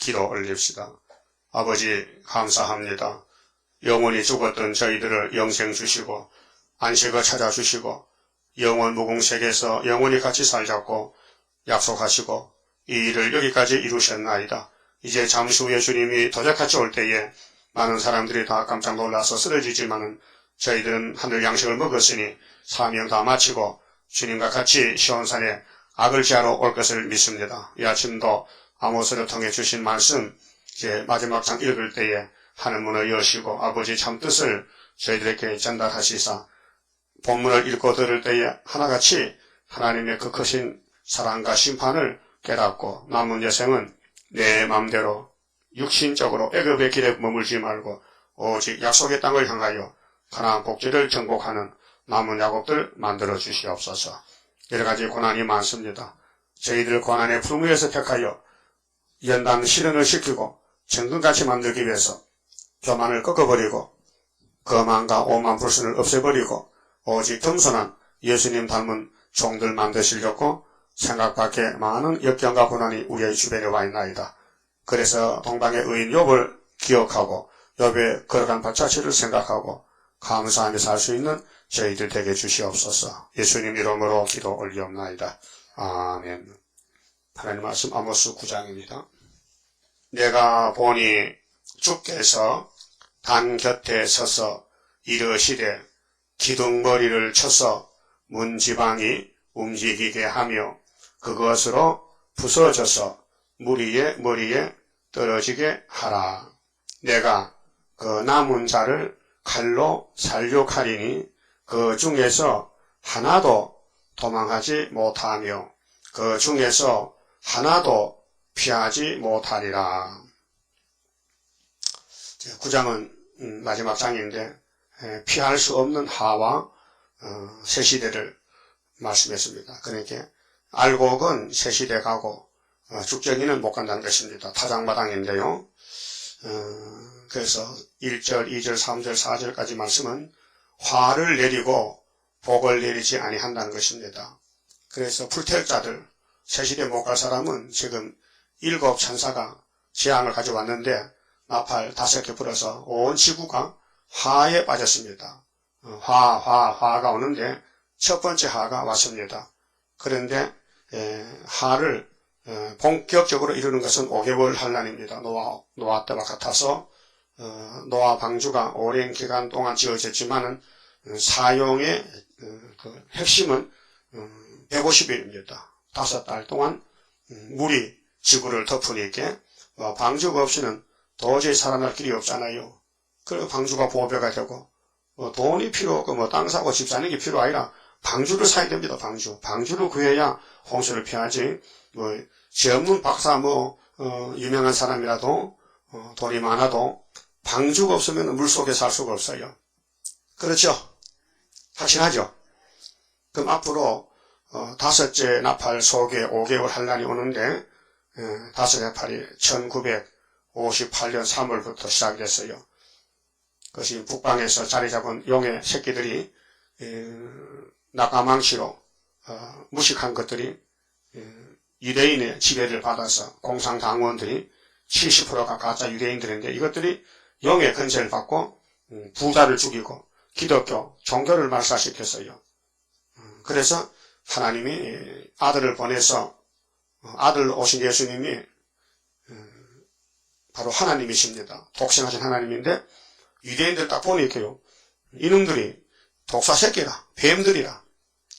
기도 올립시다. 아버지 감사합니다. 영원히 죽었던 저희들을 영생 주시고 안식을 찾아주시고 영원 무궁색에서 영원히 같이 살자고 약속하시고 이 일을 여기까지 이루셨나이다. 이제 잠시 후에 주님이 도적같이 올 때에 많은 사람들이 다 깜짝 놀라서 쓰러지지만은 저희들은 하늘 양식을 먹었으니 사명 다 마치고 주님과 같이 시온산에 악을 지하러 올 것을 믿습니다. 이 아침도 아모스를 통해 주신 말씀 이제 마지막 장 읽을 때에 하늘 문을 여시고 아버지 참 뜻을 저희들에게 전달하시사 본문을 읽고 들을 때에 하나같이 하나님의 그 크신 사랑과 심판을 깨닫고 남은 여생은 내 마음대로 육신적으로 애굽의 길에 머물지 말고 오직 약속의 땅을 향하여 가나안 복지를 정복하는 남은 야곱들 만들어 주시옵소서. 여러 가지 고난이 많습니다. 저희들 고난의 품위에서 택하여 연단 실현을 시키고 정금같이 만들기 위해서 교만을 꺾어버리고 거만과 오만 불순을 없애버리고 오직 겸손한 예수님 닮은 종들 만드시려고 생각밖에 많은 역경과 고난이 우리의 주변에 와 있나이다. 그래서 동방의 의인 욥을 기억하고 욥의 걸어간 발자취를 생각하고 감사하며 살 수 있는 저희들 되게 주시옵소서. 예수님 이름으로 기도 올리옵나이다. 아멘. 하나님 말씀 아모스 9장입니다. 내가 보니 주께서 단 곁에 서서 이르시되 기둥머리를 쳐서 문지방이 움직이게 하며 그것으로 부서져서 무리의 머리에 떨어지게 하라. 내가 그 남은 자를 칼로 살육하리니 그 중에서 하나도 도망하지 못하며 그 중에서 하나도 피하지 못하리라. 9장은 마지막 장인데 피할 수 없는 하와 새 시대를 말씀했습니다. 그러니까 알곡은 새 시대 가고 죽정이는 못 간다는 것입니다. 타장마당인데요. 그래서 1절, 2절, 3절, 4절까지 말씀은 화를 내리고 복을 내리지 아니한다는 것입니다. 그래서 불태자들, 새시대 못 갈 사람은 지금 7 천사가 재앙을 가져왔는데 나팔 5개 불어서 온 지구가 화에 빠졌습니다. 화가 오는데 첫 번째 화가 왔습니다. 그런데 화를 본격적으로 이루는 것은 5개월 한란입니다. 노아 때와 같아서 노아 방주가 오랜 기간 동안 지어졌지만은 사용의 그 핵심은 150일입니다. 5달 동안 물이 지구를 덮으니까 방주가 없이는 도저히 살아날 길이 없잖아요. 그리고 방주가 보배가 되고 돈이 필요 없고 땅 사고 집 사는 게 필요 아니라 방주를 사야 됩니다. 방주를 구해야 홍수를 피하지. 전문 박사 유명한 사람이라도 돈이 많아도 방주가 없으면 물속에 살 수가 없어요. 그렇죠? 확신하죠? 그럼 앞으로 5째 나팔 속에 5개월 한란이 오는데 5 나팔이 1958년 3월부터 시작됐어요. 그것이 북방에서 자리 잡은 용의 새끼들이 낙가망치로 무식한 것들이 유대인의 지배를 받아서 공산당원들이 70%가 가짜 유대인들인데 이것들이 용의 근세를 받고 부자를 죽이고 기독교, 종교를 말살시켰어요. 그래서 하나님이 아들을 보내서 아들 오신 예수님이 바로 하나님이십니다. 독생하신 하나님인데 유대인들 딱 보니까요. 이놈들이 독사 새끼라, 뱀들이라.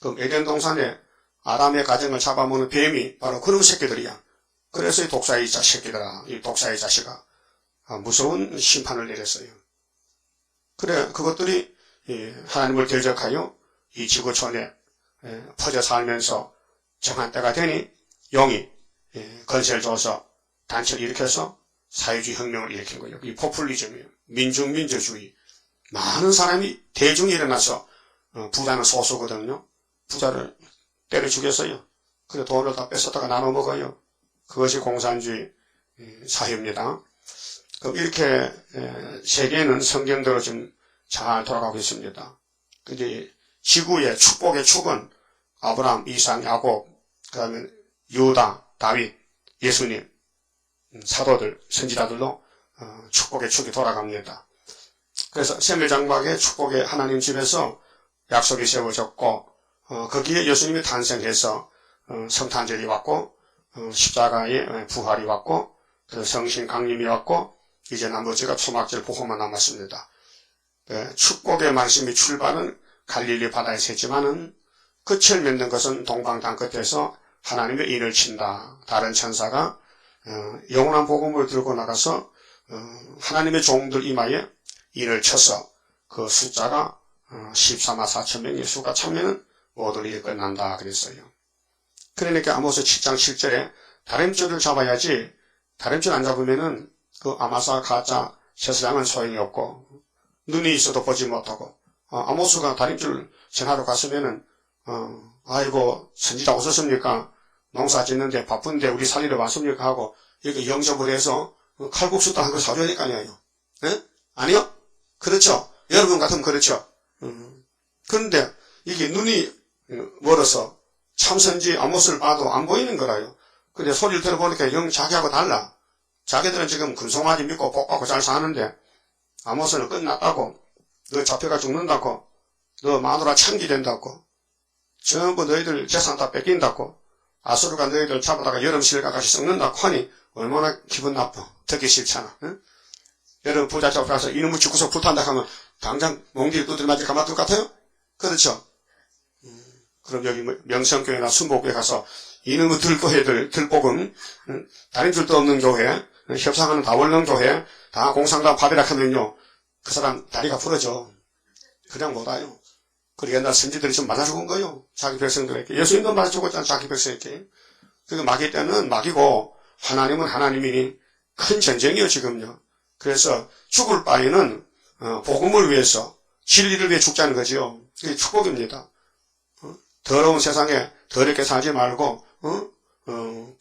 그럼 에덴 동산에 아담의 가정을 잡아먹는 뱀이 바로 그런 새끼들이야. 그래서 이 독사의 새끼들아, 이 독사의 자식아 무서운 심판을 내렸어요. 그래 그것들이 하나님을 대적하여 이 지구촌에 퍼져 살면서 정한 때가 되니 용이 건세를 줘서 단체를 일으켜서 사회주의 혁명을 일으킨 거예요. 이 포퓰리즘이에요. 민중민주주의. 많은 사람이 대중이 일어나서 부자는 소수거든요. 부자를 때려 죽였어요. 그래 돈을 다 뺏었다가 나눠 먹어요. 그것이 공산주의 사회입니다. 그럼 이렇게 세계는 성경대로 좀 잘 돌아가고 있습니다. 근데 지구의 축복의 축은 아브라함, 이삭, 야곱, 그 다음에 유다, 다윗, 예수님 사도들, 선지자들도 축복의 축이 돌아갑니다. 그래서 세밀장막의 축복의 하나님 집에서 약속이 세워졌고 거기에 예수님이 탄생해서 성탄절이 왔고 십자가의 부활이 왔고 성신 강림이 왔고 이제 나머지가 초막절 부호만 남았습니다. 축복의 말씀이 출발은 갈릴리 바다에서 했지만은 끝을 맺는 것은 동방당 끝에서 하나님의 인을 친다. 다른 천사가 영원한 복음을 들고 나가서 하나님의 종들 이마에 인을 쳐서 그 숫자가 14만 4천 명의 수가 차면은 모든 일이 끝난다 그랬어요. 그러니까 아모스 7장 7절에 다림줄을 잡아야지 다림줄 안 잡으면은 그 아마사 가짜 제사장은 소용이 없고 눈이 있어도 보지 못하고 아모스가 다림줄 전하러 갔으면은 아이고 선지자 오셨습니까? 농사 짓는데 바쁜데 우리 살리러 왔습니까? 하고 이렇게 영접을 해서 칼국수도 한 거 사줘야 될 거 아니에요. 네? 아니요? 그렇죠. 여러분 같으면 그렇죠. 그런데 이게 눈이 멀어서 참선지 아모스를 봐도 안 보이는 거라요. 근데 소리를 들어보니까 영 자기하고 달라. 자기들은 지금 금송아지 믿고 복받고 잘 사는데 아모스는 끝났다고, 너 잡혀가 죽는다고, 너 마누라 창기된다고, 전부 너희들 재산 다 뺏긴다고, 아수르가 너희들 잡아다가 여름실과 같이 썩는다고 하니 얼마나 기분 나빠. 듣기 싫잖아. 응? 여러분 부잣집 가서 이놈의 죽고서 불탄다 하면 당장 몽디를 두드려 맞을 가만둘 것 같아요? 그렇죠? 그럼 여기 명성교회나 순복교회 가서 이놈의 들교회들, 들복음, 다른 줄도 없는 교회, 협상하는 다원령교회, 다 공상당 밥이라 하면요, 그 사람 다리가 부러져. 그냥 못 와요. 그리고 옛날 선지들이 좀 맞아 죽은 거예요. 자기 백성들에게. 예수님도 맞아 죽었잖아, 자기 백성에게. 그리고 마귀 때는 마귀고, 하나님은 하나님이니 큰 전쟁이요, 지금요. 그래서 죽을 바에는, 복음을 위해서, 진리를 위해 죽자는 거지요. 그게 축복입니다. 더러운 세상에 더럽게 살지 말고,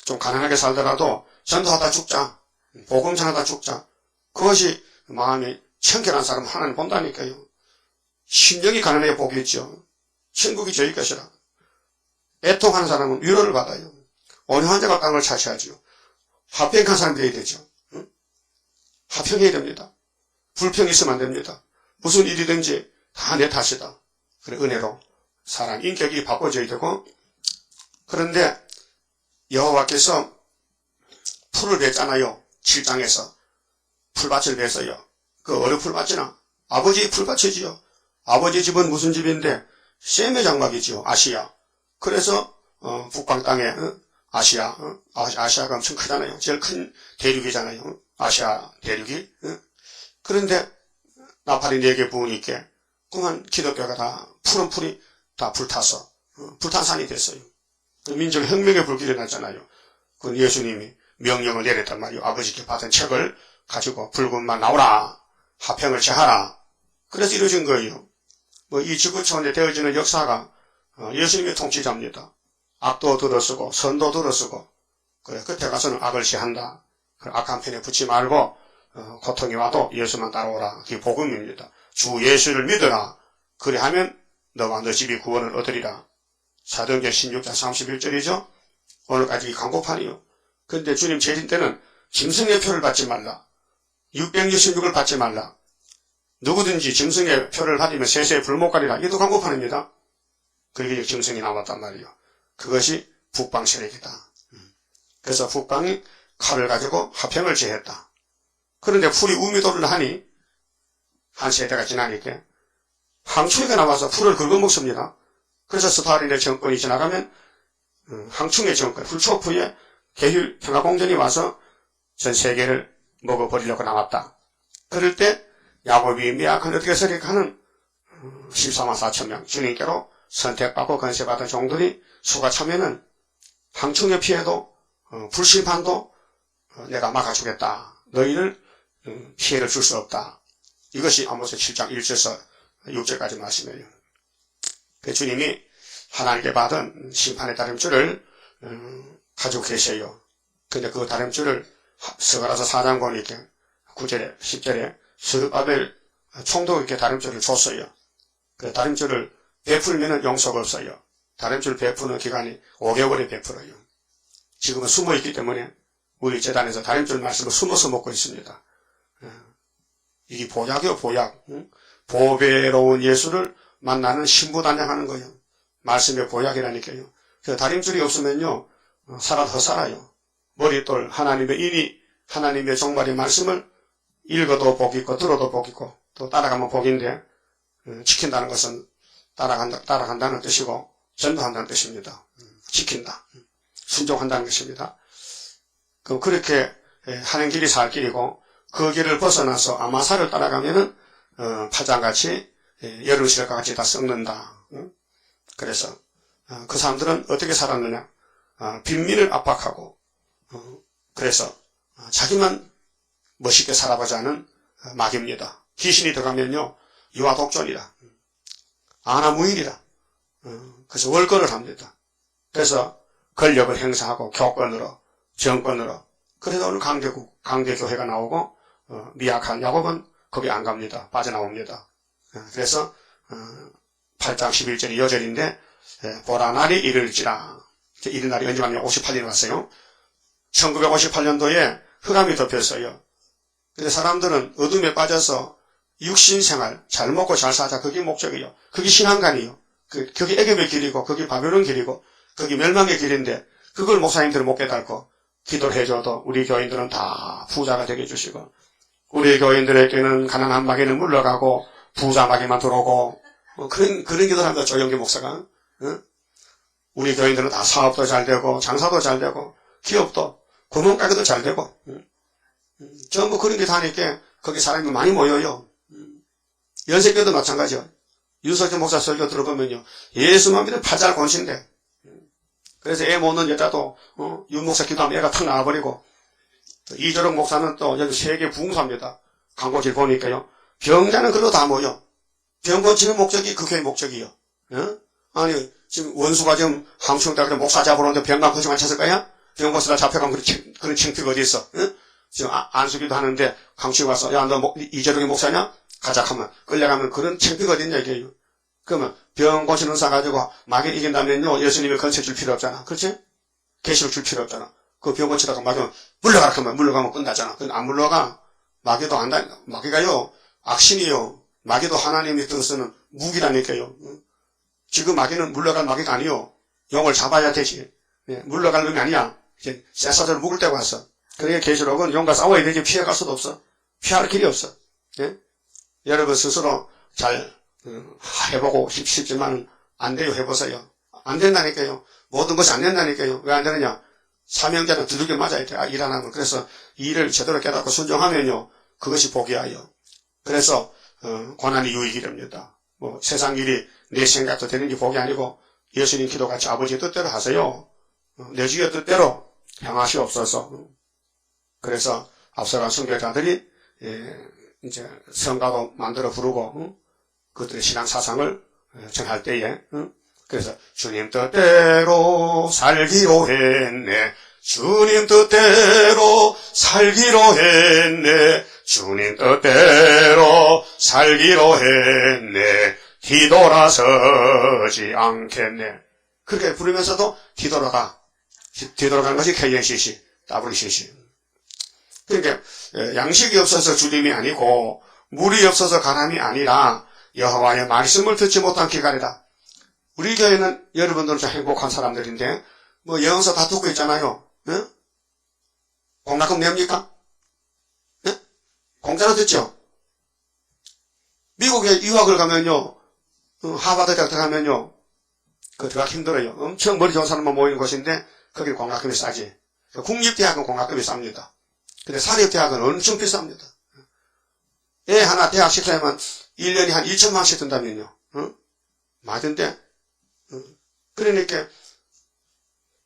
좀 가난하게 살더라도 전도하다 죽자. 복음 전하다 죽자. 그것이 마음이 청결한 사람 하나님 본다니까요. 심령이 가난해야 복이 있죠. 천국이 저희 것이라. 애통하는 사람은 위로를 받아요. 온유한 자가 땅을 차지하죠. 화평한 사람이 되어야 되죠. 화평해야 됩니다. 불평이 있으면 안 됩니다. 무슨 일이든지 다 내 탓이다. 그래, 은혜로 사람 인격이 바꿔져야 되고, 그런데 여호와께서 풀을 뱉잖아요. 7장에서 풀밭을 뱉어요. 그 어느 풀밭이나 아버지의 풀밭이지요. 아버지 집은 무슨 집인데 셈의 장막이지요. 아시아. 그래서 북방 땅에 아시아가 엄청 크잖아요. 제일 큰 대륙이잖아요. 아시아 대륙이. 그런데 나팔이 4개 부으니까 그만 기독교가 다 푸른 풀이 다 불타서 불탄 산이 됐어요. 민족 혁명의 불길이 났잖아요. 그 예수님이 명령을 내렸단 말이에요. 아버지께 받은 책을 가지고 붉은만 나오라. 화평을 제하라. 그래서 이루어진 거예요. 이 지구촌에 되어지는 역사가 예수님의 통치자입니다. 악도 들어쓰고 선도 들어쓰고 그래 끝에 가서는 악을 시한다. 악한 편에 붙지 말고 고통이 와도 예수만 따라오라. 그게 복음입니다. 주 예수를 믿어라. 그래하면 너와 너 집이 구원을 얻으리라. 사도행전 16장 31절이죠. 오늘까지 광고판이요. 근데 주님 재림 때는 짐승의 표를 받지 말라. 666을 받지 말라. 누구든지 짐승의 표를 받으면 세세 불목가리라. 이것도 광고판입니다. 그렇게 짐승이 나왔단 말이에요. 그것이 북방 세력이다. 그래서 북방이 칼을 가지고 화평을 제했다. 그런데 풀이 우미도를 하니 한 세대가 지나니까 항충이가 나와서 풀을 긁어먹습니다. 그래서 스타린의 정권이 지나가면 항충의 정권, 훌초프의 계율 평화공전이 와서 전 세계를 먹어버리려고 나왔다. 그럴 때 야곱이 미약한 어떻게 설익하는 14만 4천 명 주님께로 선택받고 건세받은 종들이 수가 차면은 항충의 피해도 불심판도 내가 막아주겠다. 너희를 피해를 줄 수 없다. 이것이 아모스 7장 1절에서 6절까지 말씀이에요. 그 주님이 하나님께 받은 심판의 다림줄을 가지고 계세요. 근데 그 다림줄을 스가랴서 4장 보니까 9절에 10절에 스룹바벨 총독에게 다림줄을 줬어요. 그 다림줄을 베풀면은 용서가 없어요. 다림줄 베푸는 기간이 5개월에 베풀어요. 지금은 숨어있기 때문에 우리 재단에서 다림줄 말씀을 숨어서 먹고 있습니다. 이게 보약이요, 보약. 보배로운 예수를 만나는 신부단장하는 거예요. 말씀의 보약이라니까요. 그 다림줄이 없으면요, 살아도 살아요. 머릿돌, 하나님의 인이, 하나님의 종말의 말씀을 읽어도 복 있고, 들어도 복 있고, 또 따라가면 복인데, 지킨다는 것은 따라간다는 뜻이고, 전도한다는 뜻입니다. 지킨다. 순종한다는 것입니다. 그렇게 하는 길이 살 길이고, 그 길을 벗어나서 아마사를 따라가면은, 파장같이, 여름실과 같이 다 썩는다. 그래서, 그 사람들은 어떻게 살았느냐? 빈민을 압박하고, 그래서, 자기만 멋있게 살아보자는 막입니다. 귀신이 들어가면요, 유아독존이라, 아나무인이라, 그래서 월권을 합니다. 그래서 권력을 행사하고 교권으로, 정권으로, 그래서 오늘 강대교회가 나오고, 미약한 야곱은 거기 안 갑니다. 빠져나옵니다. 그래서 8장 11절이 여절인데, 보라 날이 이를지라. 이른 날이 언제냐면 58년이 왔어요. 1958년도에 흑암이 덮였어요. 근데 사람들은 어둠에 빠져서 육신생활, 잘 먹고 잘 사자. 그게 목적이에요. 그게 신앙관이에요. 그게 애굽의 길이고, 그게 바벨론 길이고, 그게 멸망의 길인데, 그걸 목사님들은 못 깨닫고, 기도를 해줘도 우리 교인들은 다 부자가 되게 해주시고, 우리 교인들에게는 가난한 마귀는 물러가고, 부자 마귀만 들어오고, 그런 기도를 합니다. 조영기 목사가. 우리 교인들은 다 사업도 잘 되고, 장사도 잘 되고, 기업도, 구멍가게도 잘 되고, 전부 그런 게 다니까, 거기 사람이 많이 모여요. 연세교도 마찬가지요. 유석진 목사 설교 들어보면요, 예수만 믿으면 팔잘 권신데, 그래서 애 못 낳는 여자도, 윤 목사 기도하면 애가 탁 나와버리고, 이조록 목사는 또 여기 세계 부흥사입니다. 광고질 보니까요, 병자는 그걸로 다 모여. 병 고치는 목적이 그 교회 목적이요. 아니, 지금 원수가 지금 항충대학교 목사 잡으러 오는데 병만 거치만 쳤을 거야? 병 고치다 잡혀가면 그런 창피가 어디 있어? 지금 안수기도 하는데 강치가 와서, 야, 너 이재동이 목사냐? 가자 하면, 끌려가면 그런 창피가 어딨냐, 이게요. 그러면 병 고치는 사 가지고 마귀를 이긴다면요, 예수님이 건체 줄 필요 없잖아. 그렇지? 계시록 줄 필요 없잖아. 그 병 고치다가 마귀가 물러가라 하면 물러가면 끝나잖아. 그건 안 물러가. 마귀도 마귀가요, 악신이요. 마귀도 하나님이 쓰는 무기라니까요. 지금 마귀는 물러갈 마귀가 아니요. 용을 잡아야 되지. 물러갈 놈이 아니야. 이제 쇠사슬을 묶을 때가 왔어. 그러니까 계시록은 용과 싸워야 되지 피해갈 수도 없어. 피할 길이 없어. 예? 여러분 스스로 잘 해보고 싶지만 안 돼요. 해보세요. 안 된다니까요. 모든 것이 안 된다니까요. 왜 안 되느냐? 사명자는 두들겨 맞아야 돼. 일 안 하면. 그래서 일을 제대로 깨닫고 순종하면요, 그것이 복이야요. 그래서 고난이 유익이 됩니다. 뭐 세상 일이 내 생각도 되는 게 복이 아니고 예수님 기도같이 아버지의 뜻대로 하세요. 내 주의 뜻대로 행하시옵소서. 그래서 앞서간 선교자들이 이제 성가도 만들어 부르고 그들의 신앙 사상을 전할 때에 그래서 주님 뜻대로 살기로 했네. 주님 뜻대로 살기로 했네. 주님 뜻대로 살기로 했네. 뒤돌아서지 않겠네. 그렇게 부르면서도 뒤돌아가는 것이 KNCC, WCC. 그러니까 양식이 없어서 주님이 아니고 물이 없어서 가람이 아니라 여호와의 말씀을 듣지 못한 기간이다. 우리 교회는 여러분들은 좀 행복한 사람들인데 뭐 영서 다 듣고 있잖아요. 공락금 냅니까? 공짜로 듣죠? 미국에 유학을 가면요, 하버드 대학 들어가면요, 들어가기 힘들어요. 엄청 머리 좋은 사람만 모이는 곳인데 거기 공락금이 싸지. 국립대학은 공락금이 쌉니다. 근데 사립대학은 엄청 비쌉니다. 애 하나 대학 식사하면 1년에 한 2천만 원씩 든다면요. 맞은데? 그러니까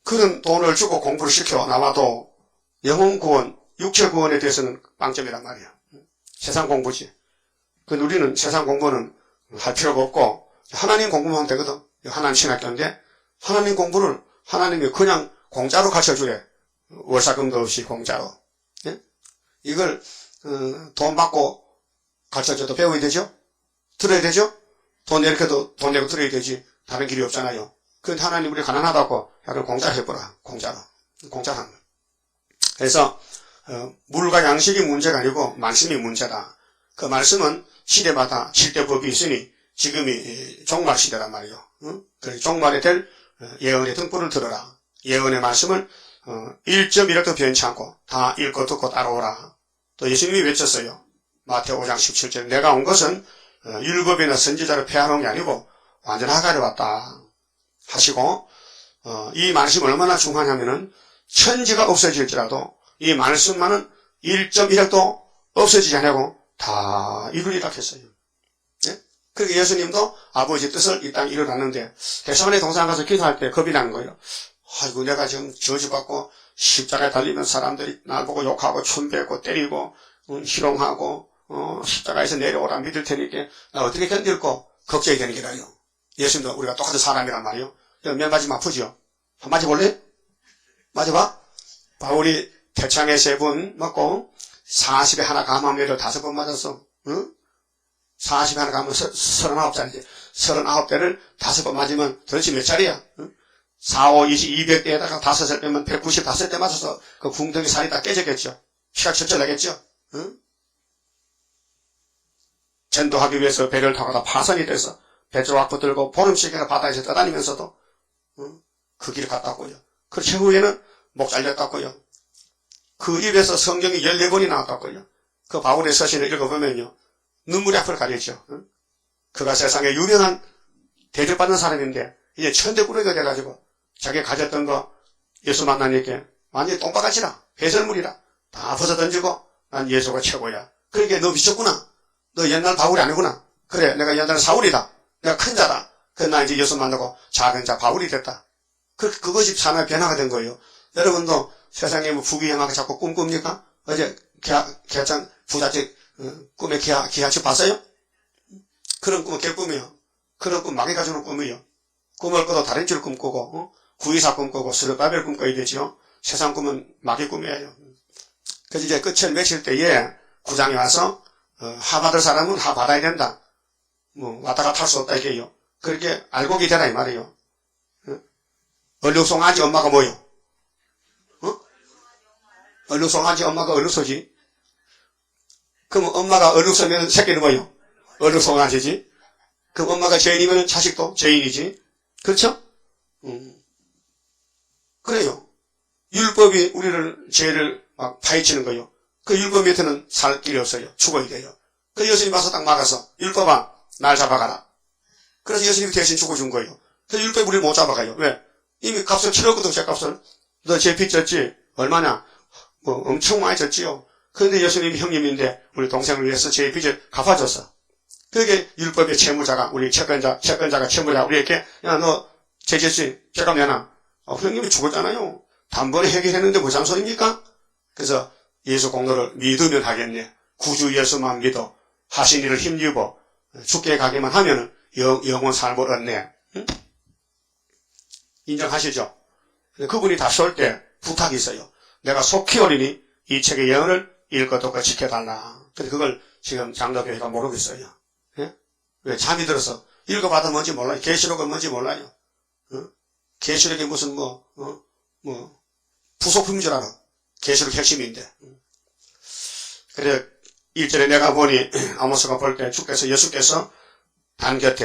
그런 돈을 주고 공부를 시켜 나와도 영혼 구원, 육체 구원에 대해서는 빵점이란 말이야. 세상 공부지. 근데 우리는 세상 공부는 할 필요가 없고 하나님 공부만 하면 되거든. 하나님 신학교인데 하나님 공부를 하나님이 그냥 공짜로 가르쳐주래. 월사금도 없이 공짜로. 예? 이걸 돈 받고 가르쳐줘도 배워야 되죠? 들어야 되죠? 돈 내도 돈 내고 들어야 되지. 다른 길이 없잖아요. 그런데 하나님 우리 가난하다고 야 그럼 공짜로 해보라. 공짜로. 공짜로 하는 거예요. 그래서 물과 양식이 문제가 아니고 말씀이 문제다. 그 말씀은 시대마다 칠대 법이 있으니 지금이 종말 시대란 말이요. 그래서 종말에 될 예언의 등불을 들어라. 예언의 말씀을 1.1도 변치 않고 다 읽고 듣고 따라오라. 또 예수님이 외쳤어요. 마태오 5장 17절 내가 온 것은 율법이나 선지자를 폐하는 게 아니고 완전 하가려 왔다 하시고 이 말씀이 얼마나 중요하냐면은 천지가 없어질지라도 이 말씀만은 1.1도 없어지지 않냐고 다 이루리라 했어요. 네? 그러니까 예수님도 아버지 뜻을 이 땅에 이루었는데 겟세마네 동산 가서 기도할 때 겁이 나는 거예요. 아이고 내가 지금 저주받고 십자가에 달리면 사람들이 날 보고 욕하고 춤뱉고 때리고 희롱하고 십자가에서 내려오라 믿을 테니까 나 어떻게 견딜고 걱정이 되는 게라요. 예수님도 우리가 똑같은 사람이란 말이요. 몇 맞으면 아프죠? 한 맞아볼래? 맞아봐? 바울이 태창에 3번 맞고 40에 하나 감암매를 5번 맞았어. 응? 40에 하나 감으면 39짜리지. 39대를 5번 맞으면 도대체 몇 짜리야? 응? 4, 5, 20, 200대에다가 5을 빼면 195대 맞아서 그 궁둥이 살이 다 깨졌겠죠. 피가 철철 나겠죠. 응? 전도하기 위해서 배를 타고 파선이 돼서 배조락 붙들고 보름씩이나 바다에서 떠다니면서도 그 길을 갔다고요. 그 최후에는 목 잘렸다고요. 그 입에서 성경이 14권이 나왔다고요. 그 바울의 서신을 읽어보면요. 눈물이 앞을 가리죠. 그가 세상에 유명한 대접받는 사람인데 이제 천대꾸러기가 돼가지고 자기가 가졌던 거 예수 만나니까 완전히 똥바가지라 배설물이라 다 벗어던지고 난 예수가 최고야. 그러니까 너 미쳤구나. 너 옛날 바울이 아니구나. 그래 내가 옛날 사울이다. 내가 큰 자다. 그래 나 이제 예수 만나고 작은 자 바울이 됐다. 그것이 삶의 변화가 된 거예요. 여러분도 세상에 뭐 부귀영화가 자꾸 꿈꿉니까? 어제 개장 부잣집 꿈에 기하치 봤어요? 그런 꿈은 개꿈이요. 그런 꿈 마귀가 주는 꿈이요. 꿈을 꿔도 다른 줄 꿈꾸고 구이사 꿈꾸고 스르바벨 꿈꿔야 되지요. 세상 꿈은 마귀 꿈이에요. 그래서 이제 끝을 맺힐 때에 구장에 와서 하 받을 사람은 하 받아야 된다. 뭐 왔다 갔다 할 수 없다 이게요. 그렇게 알곡이 되라 이 말이에요. 얼룩송아지 엄마가 뭐요? 얼룩송아지 엄마가 얼룩소지. 그럼 엄마가 얼룩소면 새끼는 뭐요? 얼룩송아지지. 그럼 엄마가 죄인이면 자식도 죄인이지. 그렇죠? 그래요. 율법이 우리를 죄를 막 파헤치는 거요. 그 율법 밑에는 살 길이 없어요. 죽어야 돼요. 그 예수님 와서 딱 막아서 율법아 날 잡아가라. 그래서 예수님이 대신 죽어준 거예요. 그 율법이 우리를 못 잡아가요. 왜? 이미 값을 치렀거든. 죄값을. 너 죄 빚 졌지? 얼마냐? 뭐 엄청 많이 졌지요. 그런데 예수님이 형님인데 우리 동생을 위해서 죄 빚을 갚아줬어. 그게 율법의 채무자가 우리 채권자가 채무자 우리에게 야 너 죄 졌지? 죄값 내놔. 형님이 죽었잖아요. 단번에 해결했는데 뭐 잔소리입니까? 그래서 예수 공로를 믿으면 하겠네. 구주 예수만 믿어 하신 일을 힘입어 죽게 가기만 하면 영원 삶을 얻네. 응? 인정하시죠? 그분이 다시 올 때 부탁이 있어요. 내가 속히 오리니 이 책의 예언을 읽고 듣고 지켜달라. 근데 그걸 지금 장로교회가 모르고 있어요. 예? 왜? 잠이 들어서 읽어봐도 뭔지 몰라요. 계시록은 뭔지 몰라요. 계시록이 무슨 부속품인 줄 알아. 계시록 핵심인데. 그래 1절에 내가 보니 아모스가 볼 때 주께서 예수께서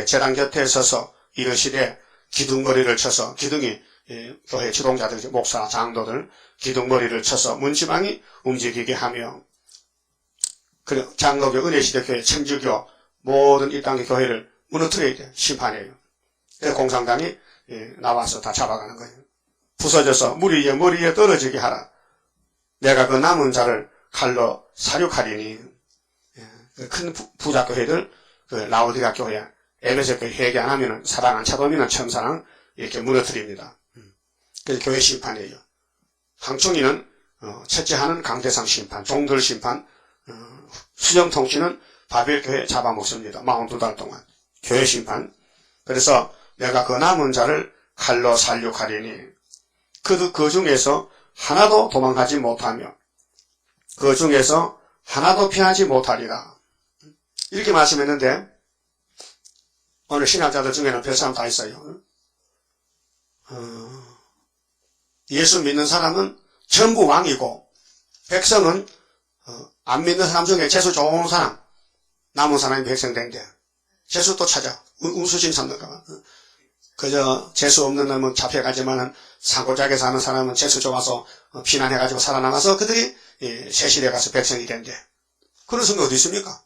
재단 곁에 서서 이르시되 기둥머리를 쳐서 기둥이 교회 지도자들 목사 장로들 기둥머리를 쳐서 문지방이 움직이게 하며 그래 장로교 은혜시대 교회 천주교 모든 이 땅의 교회를 무너뜨려야 돼. 심판이에요. 그래서 공산당이 나와서 다 잡아가는 거예요. 부서져서 머리에 떨어지게 하라. 내가 그 남은 자를 칼로 사륙하리니. 큰 부자교회들 그 라오디가 교회 에베소 교회 회개 안 하면 사랑 안 차도면 천사랑 이렇게 무너뜨립니다. 그래서 교회 심판이에요. 항충이는 첫째 하는 강대상 심판, 종들 심판, 수정통치는 바벨교회 잡아먹습니다. 42달 동안 교회 심판. 그래서 내가 그 남은 자를 칼로 살육하리니 그 중에서 하나도 도망가지 못하며 그 중에서 하나도 피하지 못하리라. 이렇게 말씀했는데 오늘 신학자들 중에는 별 사람 다 있어요. 예수 믿는 사람은 전부 왕이고 백성은 안 믿는 사람 중에 재수 좋은 사람, 남은 사람이 백성된대. 재수 또 찾아. 운수진 찾는가. 그저 재수 없는 놈은 잡혀가지만은 산골짜기에 사는 사람은 재수 좋아서 피난해가지고 살아남아서 그들이 세실에 가서 백성이 된대. 그런 성경 어디 있습니까?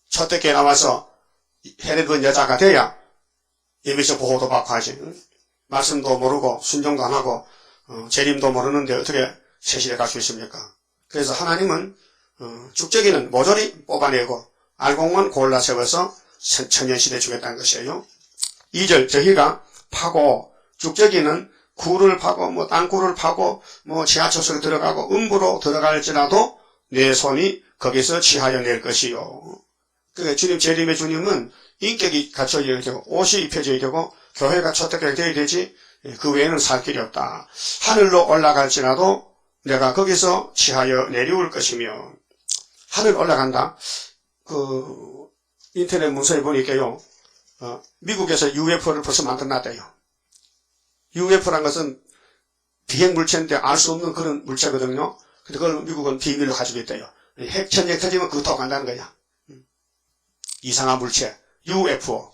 첫째께 나와서 해를 여자가 돼야 예비적 보호도 받고 하지. 말씀도 모르고 순종도 안 하고 재림도 모르는데 어떻게 세실에 갈 수 있습니까? 그래서 하나님은 죽적이는 모조리 뽑아내고 알곡만 골라 세워서 천년시대 주겠다는 것이에요. 2절 저희가 파고 죽적이는 굴을 파고 뭐 땅굴을 파고 뭐 지하철소에 들어가고 음부로 들어갈지라도 내 손이 거기서 취하여 낼 것이요. 그러니까 주님 재림의 주님은 인격이 갖춰져야 되고 옷이 입혀져야 되고 교회가 초대교회가 되어야 되지 그 외에는 살 길이 없다. 하늘로 올라갈지라도 내가 거기서 취하여 내려올 것이며 하늘 올라간다. 그 인터넷 문서에 보니까요. 미국에서 UFO를 벌써 만들어놨대요. UFO란 것은 비행물체인데 알 수 없는 그런 물체거든요. 근데 그걸 미국은 비밀로 가지고 있대요. 핵전쟁 터지면 그거 타고 간다는 거야. 이상한 물체, UFO.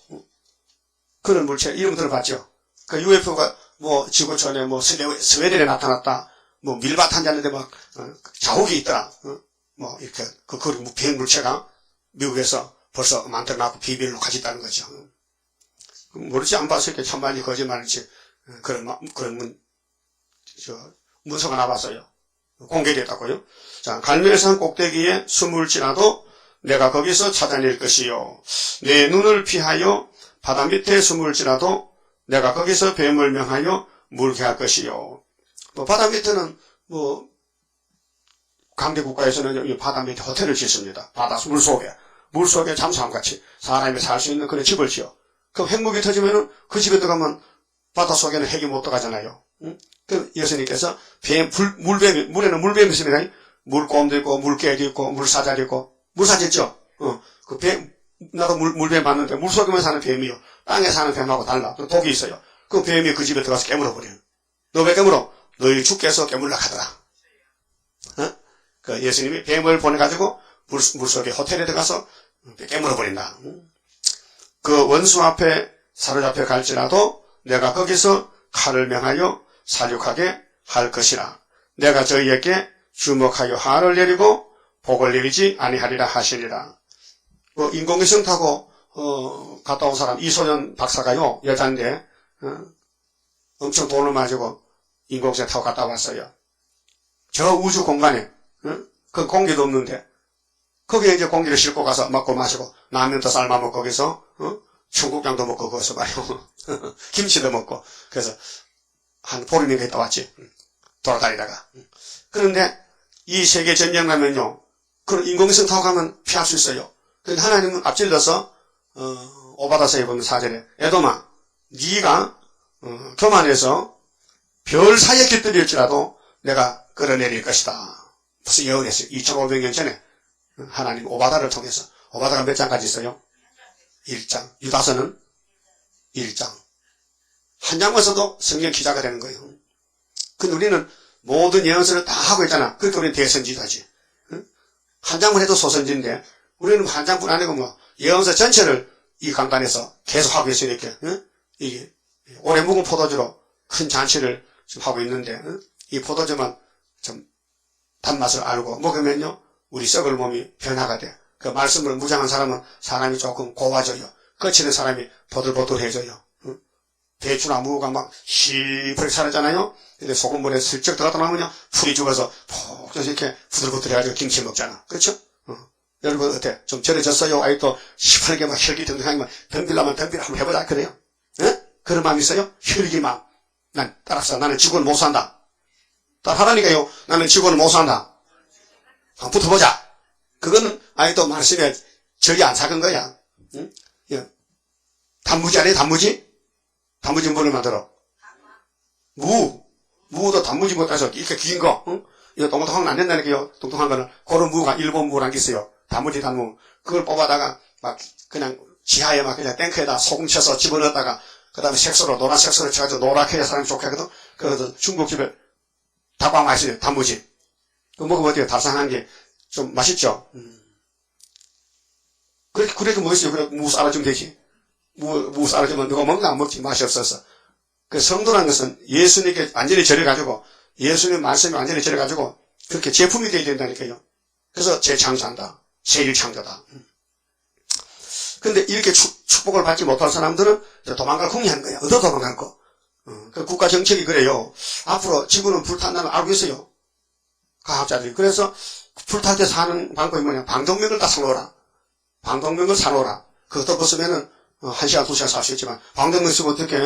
그런 물체, 이름 들어봤죠? 그 UFO가 뭐 지구촌에 뭐 스웨덴에 나타났다. 뭐 밀밭 앉았는데 막 자욱이 있더라. 뭐 이렇게 그 비행물체가 미국에서 벌써 만들어놨고 비밀로 가지고 있다는 거죠. 모르지 안 봐서 이렇게 천만이 거짓말인지 그런 문서가 나왔어요. 공개됐다고요. 자, 갈멜산 꼭대기에 숨을 지나도 내가 거기서 찾아낼 것이요. 내 눈을 피하여 바다 밑에 숨을 지나도 내가 거기서 뱀을 명하여 물게 할 것이요. 뭐 바다 밑에는 뭐 강대 국가에서는 바다 밑에 호텔을 짓습니다. 바다 물속에 잠수함같이 사람이 살 수 있는 그런 집을 지어. 그럼 핵무기 터지면은 그 집에 들어가면 바닷속에는 핵이 못 들어가잖아요. 응? 그 예수님께서 물에는 물뱀이 있습니다. 물곰도 있고, 물개도 있고, 물사자도 있고, 물사자 있죠? 그 나도 물뱀 봤는데 물속에만 사는 뱀이요. 땅에 사는 뱀하고 달라. 독이 있어요. 그 뱀이 그 집에 들어가서 깨물어버려요. 너 왜 깨물어? 너희 주께서 깨물라 하더라. 그 예수님이 뱀을 보내가지고 물속에 호텔에 들어가서 깨물어버린다. 그 원수 앞에 사로잡혀 갈지라도 내가 거기서 칼을 명하여 사륙하게 할 것이라. 내가 저희에게 주목하여 화를 내리고 복을 내리지 아니하리라 하시리라. 인공위성 타고 갔다 온 사람 이소연 박사가요. 여자인데 엄청 돈을 가지고 인공위성 타고 갔다 왔어요. 저 우주 공간에 그 공기도 없는데 거기에 이제 공기를 싣고 가서 먹고 마시고 라면도 삶아먹고 거기서 청국장도 먹고 거기서 말이요. 김치도 먹고 그래서 한 보름인가 있다 왔지. 돌아다니다가. 그런데 이 세계 전쟁 가면요. 그런 인공위성 타고 가면 피할 수 있어요. 그러니까 하나님은 앞질러서 오바다서에 보면 4절에 에도마 네가 교만해서 별 사이에 깃들일지라도 내가 끌어내릴 것이다. 무슨 예언했어요. 2500년 전에 하나님 오바다를 통해서. 오바다가 몇 장까지 있어요? 1장. 유다서는 1장. 한 장만 써도 성경 기자가 되는 거예요. 근데 우리는 모든 예언서를 다 하고 있잖아. 그러니까 우리는 대선지자지. 한 장만 해도 소선지인데 우리는 한 장뿐 아니고 뭐 예언서 전체를 이 강단에서 계속 하고 있으니까 이게 오래 묵은 포도주로 큰 잔치를 지금 하고 있는데 이 포도주만 좀 단맛을 알고 먹으면요 우리 썩을 몸이 변화가 돼. 그 말씀을 무장한 사람은 사람이 조금 고와져요. 거치는 사람이 보들보들해져요. 배추나 무가 막 시퍼렇게 자라잖아요. 근데 소금물에 슬쩍 들어가다 나오면 풀이 죽어서 푹 이렇게 부들부들해가지고 김치 먹잖아. 그렇죠? 여러분 어때? 좀 절해졌어요? 아이 또 시퍼렇게 막 혈기 등등하면 덤빌라면 덤빌라 한번 해보자 그래요? 예? 그런 마음 있어요? 혈기만. 난 따라서 나는 지구는 못 산다. 따라하라니까요. 나는 지구는 못 산다. 한번 붙어보자. 그거는 아이 또 말씀에 절이 안 작은 거야. 응? 예. 단무지 아니에요? 단무지? 단무지 뭐를 만들어? 무도 단무지 못해서 이렇게 긴 거, 응? 이거 동동하면 안 된다니까요. 동동한 거는 그런 무가 일본 무란 게 있어요. 단무지 단무. 그걸 뽑아다가 막 그냥 지하에 막 그냥 탱크에다 소금 쳐서 집어넣었다가 그 다음에 색소로 노란 색소로 쳐가지고 노랗게 해야 사람이 좋게 하거든. 그래서 중국집에 다광 맛있어요. 단무지. 그 먹으면 어때요? 달상한 게 좀 맛있죠? 그렇게 멋있어요. 그래, 무 쌀아주면 되지. 무 쌀아주면 누가 먹나 안 먹지. 맛이 없어서. 그 성도라는 것은 예수님께 완전히 절여가지고, 예수님 말씀이 완전히 절여가지고, 그렇게 제품이 되어야 된다니까요. 그래서 재창조한다. 새1창조다. 근데 이렇게 축복을 받지 못할 사람들은 도망갈 궁리하는 거예요. 얻어 도망갈 거. 그 국가 정책이 그래요. 앞으로 지구는 불탄다는 걸 알고 있어요. 과학자들이. 그래서 불탈 때 사는 방법이 뭐냐. 방독면을 다 사놓으라. 방독면을 사놓으라. 그것도 벗으면은 1시간, 2시간 살 수 있지만, 방독면 쓰면 어떻게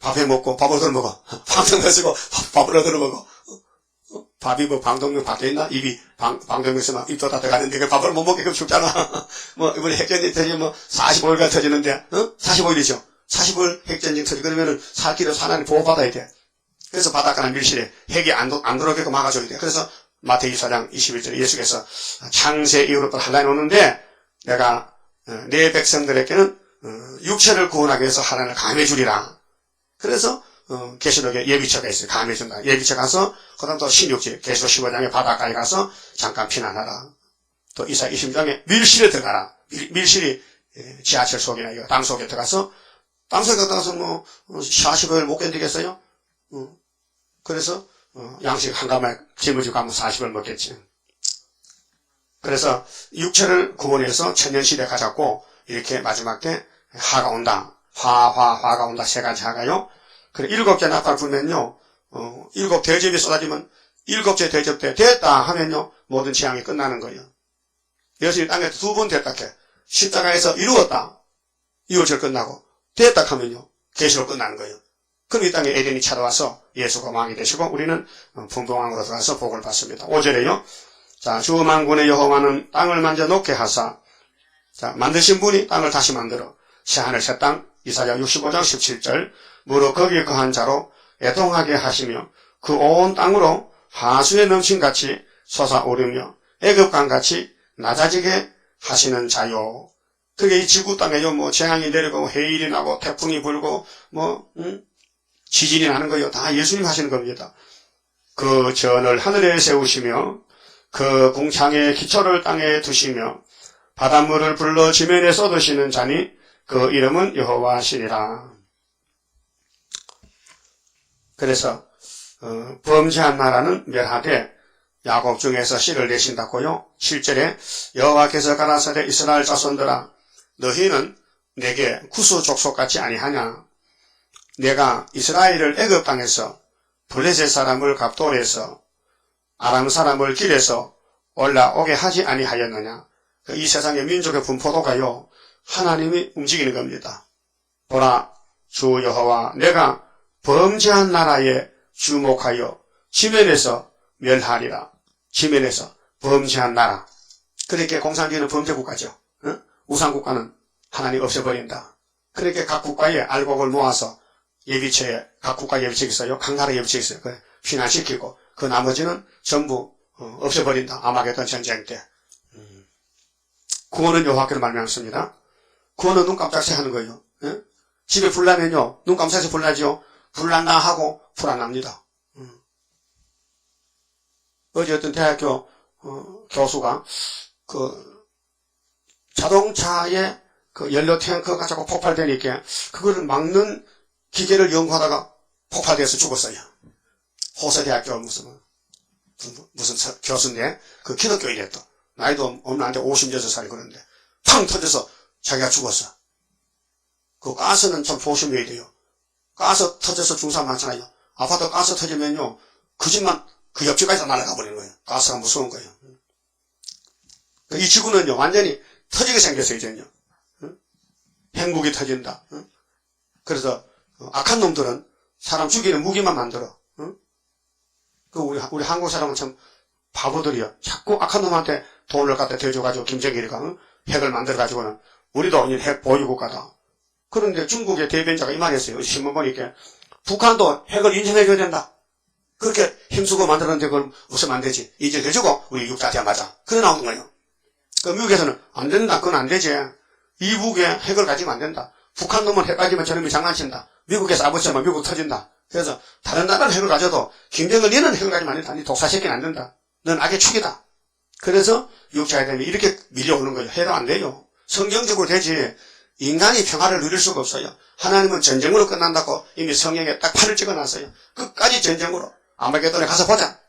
밥해 먹고 밥을 얻어 먹어. 방독면 쓰고 밥을 얻어 먹어. 밥이 뭐 방독면 밖에 있나? 입이 방독면 쓰면 입도 다 들어가는데 그 밥을 못 먹게 그럼 죽잖아. 뭐 이번에 핵전쟁 터지면 뭐 45일간 터지는데 45일이죠. 45일 핵전쟁 터지 그러면은 살 길을 하나님 보호받아야 돼. 그래서 바닷가나 밀실에 핵이 안 들어오게끔 막아줘야 돼. 그래서 마태복음 4장 21절에 예수께서 창세 이후로 하나님 오는데 내가 내 백성들에게는 육체를 구원하기 위해서 하나님을 감해 주리라. 그래서 계시록에 예비처가 있어요. 감해 준다. 예비처 가서 그다음 또 신육지 계시록 15장에 바닷가에 가서 잠깐 피난하라. 또 이사 20장에 밀실에 들어가라. 밀실이 지하철 속이나 이거 땅 속에 들어가서 땅 속에 들어가서 뭐 40일 못 견디겠어요? 그래서 양식 한 가마에 짊어지고 가면 40을 먹겠지. 그래서 육체를 구원해서 천년시대 가자고 이렇게 마지막 때 하가 온다. 화가 온다. 세 가지 하가요. 그래 7개 나팔 불면요. 7 대접이 쏟아지면 7째 대접 때 됐다 하면요. 모든 재앙이 끝나는 거예요. 예수님이 땅에 2번 됐다 해. 십자가에서 이루었다. 6절 끝나고 됐다 하면요. 계시로 끝나는 거예요. 그럼 이 땅에 에덴이 찾아와서 예수가 왕이 되시고 우리는 풍성왕으로 들어가서 복을 받습니다. 5절에요. 자, 주 만군의 여호와는 땅을 만져 놓게 하사 자, 만드신 분이 땅을 다시 만들어 새하늘 새 땅 이사야 65장 17절 무릇 거기에 거한 자로 애통하게 하시며 그 온 땅으로 하수에 넘친같이 솟아오르며 애굽강같이 낮아지게 하시는 자요. 그게 이 지구 땅에요. 뭐 재앙이 내리고 해일이 나고 태풍이 불고 뭐 지진이 나는 거요. 다 예수님 하시는 겁니다. 그 전을 하늘에 세우시며 그 궁창의 기초를 땅에 두시며 바닷물을 불러 지면에 쏟으시는 자니 그 이름은 여호와시니라. 그래서 범죄한 나라는 멸하되 야곱 중에서 씨를 내신다고요. 7절에 여호와께서 가라사대 이스라엘 자손들아 너희는 내게 구수 족속 같지 아니하냐. 내가 이스라엘을 애굽 땅에서 블레셋 사람을 갑돌에서 아람 사람을 길에서 올라오게 하지 아니하였느냐. 이 세상의 민족의 분포도가요. 하나님이 움직이는 겁니다. 보라 주 여호와 내가 범죄한 나라에 주목하여 지면에서 멸하리라. 지면에서 범죄한 나라. 그렇게 공산주의는 범죄국가죠. 우상국가는 하나님 없애버린다. 그렇게 각 국가의 알곡을 모아서 예비체에 각 국가 예비체가 있어요. 각 나라 예비체가 있어요. 피난시키고 그 나머지는 전부 없애버린다. 아마겟돈 전쟁 때. 구원은 여호와께로 말미암습니다. 구원은 눈 깜짝새 하는 거예요. 집에 불나면요. 눈 깜짝새 불나죠. 불난다 하고 불안납니다. 어제 어떤 대학교 교수가 그 자동차에 그 연료 탱크가 자꾸 폭발되니까 그거를 막는 기계를 연구하다가 폭발돼서 죽었어요. 호세대학교 무슨 교수인데 그 기독교인이래 또. 나이도 없는데 56살이 그런데 팡 터져서 자기가 죽었어. 그 가스는 참 조심해야 돼요. 가스 터져서 죽는 사람 많잖아요. 아파트 가스 터지면요. 그 집만 그 옆집까지 날아가 버리는 거예요. 가스가 무서운 거예요. 이 지구는요. 완전히 터지게 생겼어요. 이제는요. 핵무기 터진다. 그래서 악한 놈들은 사람 죽이는 무기만 만들어. 우리 한국 사람은 참 바보들이요. 자꾸 악한 놈한테 돈을 갖다 대줘가지고 김정일이가 핵을 만들어가지고는 우리도 핵 보유국가다. 그런데 중국의 대변자가 이 말했어요. 신문 보니까 북한도 핵을 인정해줘야 된다. 그렇게 힘쓰고 만들었는데 그걸 없으면 안 되지. 인정해주고 우리 육자한테 맞아. 그래 나오는 거예요. 그 미국에서는 안 된다. 그건 안 되지. 이북에 핵을 가지면 안 된다. 북한 놈은 핵 가지면 저놈이 장난친다. 미국에서 아버지면 미국 터진다. 그래서 다른 나라는 핵을 가져도 김정은이는 핵을 가지면 안 된다. 니 독사새끼는 안 된다. 넌 악의 축이다. 그래서 육체가 되면 이렇게 밀려오는 거예요. 해도 안 돼요. 성경적으로 되지 인간이 평화를 누릴 수가 없어요. 하나님은 전쟁으로 끝난다고 이미 성경에 딱 판을 찍어놨어요. 끝까지 전쟁으로. 아마겟돈에 가서 보자.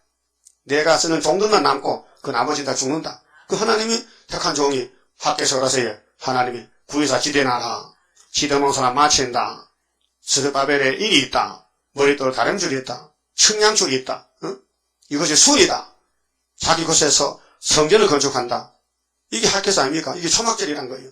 내가 쓰는 종들만 남고 그 나머지는 다 죽는다. 그 하나님이 택한 종이 학교에서 가서요. 하나님이 구의사 지대나라. 지대몽사나 마친다. 스르바벨에 일이 있다. 머릿돌 다림줄이 있다. 측량줄이 있다. 어? 이것이 순이다. 자기 곳에서 성전을 건축한다. 이게 학교에서 아닙니까? 이게 초막절이란 거예요.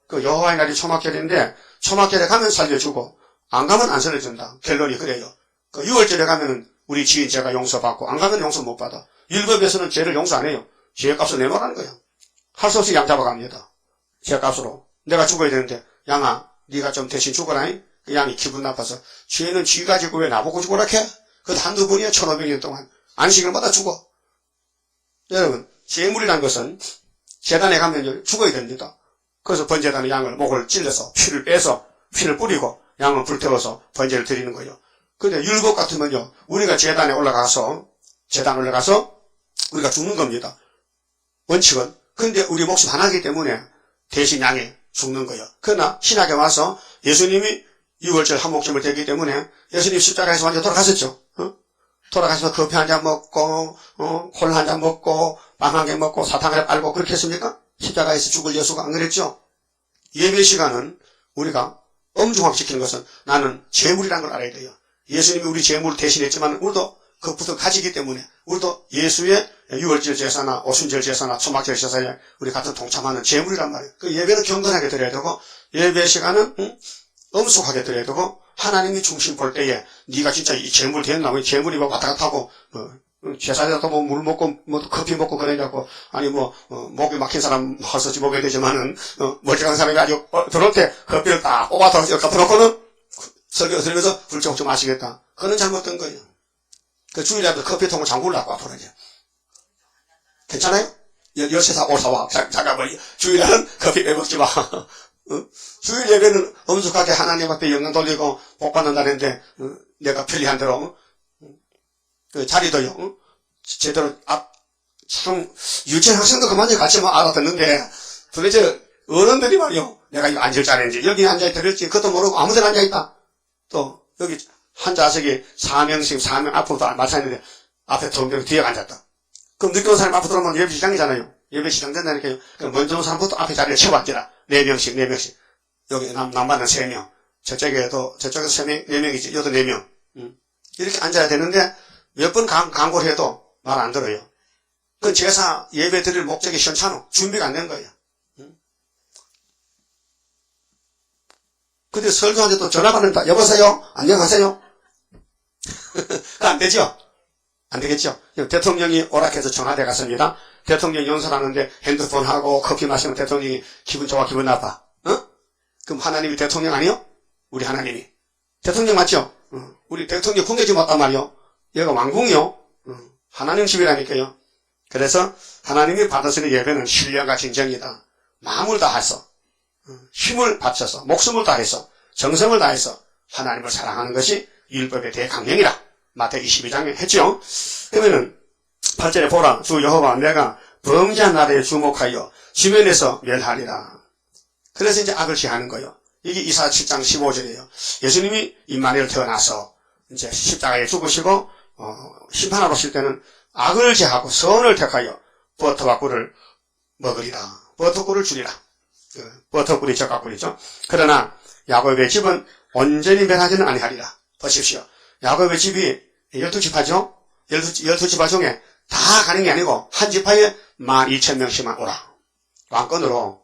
그 여호와의 날이 초막절인데 초막절에 가면 살려주고 안 가면 안 살려준다. 결론이 그래요. 그 6월절에 가면은 우리 지인 죄가 용서받고 안 가면 용서 못 받아. 율법에서는 죄를 용서 안 해요. 죄값을 내놓으라는 거야. 할 수 없이 양 잡아갑니다. 죄값으로. 내가 죽어야 되는데 양아 네가 좀 대신 죽어라. 그 양이 기분 나빠서 죄는 쥐 가지고 왜 나보고 죽으라 해? 그것도 한두 번이야. 1500년 동안. 안식을 받아 죽어. 여러분 제물이란 것은 제단에 가면 죽어야 됩니다. 그래서 번제단의 양을 목을 찔러서 피를 빼서 피를 뿌리고 양을 불태워서 번제를 드리는 거예요. 근데 율법 같으면요. 우리가 제단 올라가서 우리가 죽는 겁니다. 원칙은. 근데 우리 목숨 하나이기 때문에 대신 양이 죽는 거예요. 그러나 신학에 와서 예수님이 6월절 한목점을 되기 때문에 예수님 십자가에서 완전 돌아가셨죠. 돌아가셔서 커피 한 잔 먹고 콜라 한 잔 먹고 빵 한 개 먹고 사탕을 빨고 그렇게 했습니까? 십자가에서 죽을 예수가 안 그랬죠? 예배 시간은 우리가 엄중하게 지키는 것은 나는 제물이라는 걸 알아야 돼요. 예수님이 우리 제물을 대신했지만 우리도 그 붓을 가지기 때문에 우리도 예수의 6월절 제사나 오순절 제사나 초막절 제사에 우리 같은 동참하는 제물이란 말이에요. 그 예배는 경건하게 드려야 되고 예배 시간은 엄숙하게 드려야 되고 하나님이 중심 볼 때에 네가 진짜 이 제물 됐나? 왜 제물이 막 왔다 갔다 하고 제사에다 뭐 물 먹고 뭐 커피 먹고 그러냐고 아니 목이 막힌 사람 헐서지 먹어야 되지만은 멀쩡한 사람이 아주 들어올 때 커피를 딱 뽑아서 갖다 놓고는 설교 들으면서 불쩍 좀 마시겠다. 그건 잘못된 거예요. 그 주일날도 커피통을 잠글라고 앞으로 이제 괜찮아요? 여세사 오사와 잠깐만 주일날은 커피 빼먹지 마. 주일 예배는 엄숙하게 하나님 앞에 영광 돌리고 복 받는다는데 내가 편리한 대로 그 자리도요 제대로 참 유치원 학생도 그만이 같이 알아듣는데 도대체 어른들이 말이요 내가 이거 앉을 자리인지 여기 앉아있더랬지 그것도 모르고 아무데나 앉아있다. 또 여기 한 좌석에 4명 앞으로 다 맞춰있는데 앞에 2명 뒤에 앉았다. 그럼 늦게 온 사람 앞으로 들어오면 예배 시장이잖아요. 예배 시장 된다니까요. 그럼 먼저 온 사람부터 앞에 자리에 채워 앉으라. 4명씩. 여기 남반은 3명. 저쪽에서 3명, 4명이지. 여도 4명. 이렇게 앉아야 되는데 몇 번 강고를 해도 말 안 들어요. 그 제사 예배 드릴 목적이 시원찮아. 준비가 안 된 거예요. 근데 설교한테 또 전화 받는다. 여보세요? 안녕하세요? 안 되죠? 안 되겠죠? 대통령이 오락해서 전화대 갔습니다. 대통령 연설하는데 핸드폰하고 커피 마시면 대통령이 기분 좋아, 기분 나빠. 그럼 하나님이 대통령 아니요? 우리 하나님이. 대통령 맞죠? 우리 대통령 궁예지 못단 말이요. 얘가 왕궁이요. 하나님 집이라니까요. 그래서 하나님이 받으시는 예배는 신령과 진정이다. 마음을 다해서, 힘을 바쳐서, 목숨을 다해서, 정성을 다해서 하나님을 사랑하는 것이 율법의 대강령이라. 마태 22장에 했죠. 그러면은 8절에 보라 주 여호와 내가 범죄한 나라에 주목하여 지면에서 멸하리라. 그래서 이제 악을 제하는 거예요. 이게 이사 7장 15절이에요. 예수님이 임마누엘 태어나서 이제 십자가에 죽으시고 심판하러 오실 때는 악을 제하고 선을 택하여 버터와 꿀을 먹으리라. 버터꿀을 주리라. 버터꿀이 적합꿀이죠. 그러나 야곱의 집은 온전히 멸하지는 아니하리라. 보십시오. 야곱의 집이 12지파죠? 12지파 중에 다 가는 게 아니고 한 지파에 12,000명씩만 오라. 왕권으로.